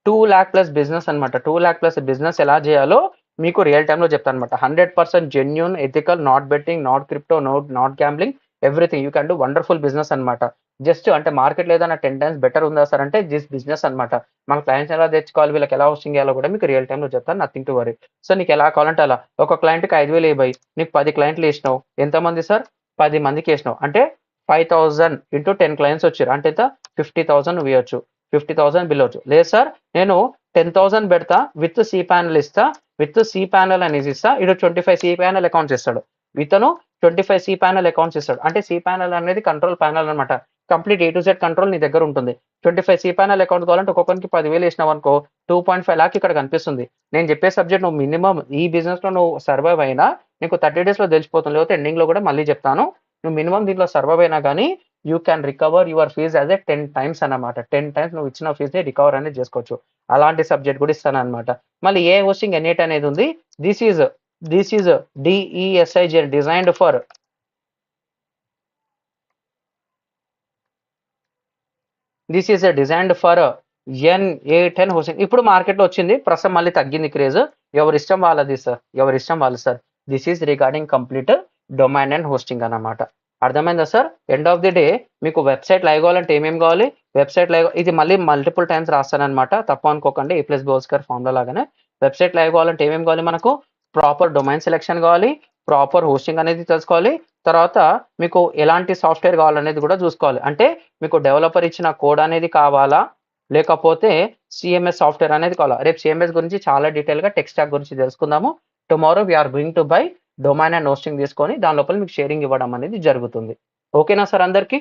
2 lakh plus business అనమాట. 2 lakh plus బిజినెస్ ఎలా చేయాలో మీకు రియల్ టైమ్ లో చెప్తాను అనమాట. 100% genuine, ethical, not betting, not crypto, not gambling, everything. You can do wonderful business అనమాట. Just అంటే market ఏదైనా 10 times బెటర్ ఉందా సార్ అంటే దిస్ బిజినెస్ అనమాట. మన క్లయింట్స్ ఎలా తెచ్చుకోవాలి, వీళ్ళకి ఎలా హోస్టింగ్ చేయాలో కూడా మీకు రియల్ టైమ్ లో చెప్తాను. Nothing to worry. సో నీకు ఎలా కావాలంటే అలా. ఒక క్లయింట్కి 5,000 ఇవ్వాలి, నీకు 10 క్లయింట్లు వేసినావు, ఎంతమంది సార్? 10 మందికి వేసినావు అంటే 5,000 ఇంటూ 10 క్లయింట్స్ వచ్చారు అంటే ఎంత? 50,000 నువ్వు ఇవ్వచ్చు, 50,000 బిల్ అవచ్చు. లేదు సార్ నేను 10,000 పెడతా, విత్ సి ప్యానల్ ఇస్తా, విత్ సి ప్యానల్ అనేది ఇస్తా, ఇటు 25 సి ప్యానల్ అకౌంట్స్ ఇస్తాడు. ఇతను 25 సి ప్యానల్ అకౌంట్స్ ఇస్తాడు. అంటే సి ప్యానల్ అనేది కంట్రోల్ ప్యానల్ అనమాట. Complete A to Z control నీ దగ్గర ఉంటుంది. 25 సి ప్యానల్ అకౌంట్ కావాలంటే ఒక్కొక్కరికి 10,000 వేసినావు అనుకో, 2.5 lakh ఇక్కడ కనిపిస్తుంది. నేను చెప్పే సబ్జెక్ట్ నువ్వు మినిమం ఈ బిజినెస్ లో నువ్వు సర్వైవ్ అయినా నీకు 30 days లో తెలిసిపోతుంది, లేకపోతే ఎండింగ్ లో కూడా మళ్ళీ చెప్తాను. నువ్వు మినిమం దీంట్లో సర్వైవ్ అయినా కానీ you can recover your fees as a 10 times అనమాట. 10 times నువ్వు ఇచ్చిన ఫీజ్ ని రికవర్ అనేది చేసుకోవచ్చు. అలాంటి సబ్జెక్ట్ కూడా ఇస్తాను అనమాట. మళ్ళీ ఏ హోస్టింగ్ ఎన్ఏట్ అనేది ఉంది. This is DESIG designed for N8N hosting. ఇప్పుడు మార్కెట్ లో వచ్చింది, ప్రస్తుతం మళ్ళీ తగ్గింది క్రేజ్. ఎవరిష్టం వాళ్ళది సార్, ఎవరిష్టం వాళ్ళు sir. This is regarding complete domain and hosting అన్నమాట. అర్థమైందా sir? End of the day మీకు వెబ్సైట్ లైవ్ కావాలంటే ఏమేమి కావాలి? వెబ్సైట్ లైవ్, ఇది మళ్ళీ మల్టిపుల్ టైమ్స్ రాస్తానమాట, తప్ప అనుకోకండి. A+B² ఫార్ములా లాగానే వెబ్సైట్ లైవ్ కావాలంటే ఏమేమి కావాలి మనకు? ప్రాపర్ డొమైన్ సెలెక్షన్ కావాలి, ప్రాపర్ హోస్టింగ్ అనేది తెలుసుకోవాలి, తర్వాత మీకు ఎలాంటి సాఫ్ట్వేర్ కావాలనేది కూడా చూసుకోవాలి. అంటే మీకు డెవలపర్ ఇచ్చిన కోడ్ అనేది కావాలా, లేకపోతే సిఎంఎస్ సాఫ్ట్వేర్ అనేది కావాలా? రేపు సిఎంఎస్ గురించి చాలా డీటెయిల్ గా టెక్ స్టాక్ గురించి తెలుసుకుందాము. Tomorrow we are going to buy domain and hosting తీసుకొని దాని లోపల మీకు షేరింగ్ ఇవ్వడం అనేది జరుగుతుంది. ఓకేనా సార్ అందరికి?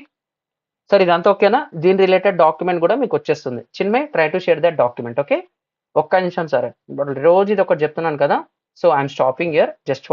సార్ ఇదంతా ఓకేనా? దీని రిలేటెడ్ డాక్యుమెంట్ కూడా మీకు వచ్చేస్తుంది. Chinmay try to share that document. Okay, ఒక్క నిమిషం సార్, రోజు ఇది ఒకటి చెప్తున్నాను కదా. So I'm stopping here just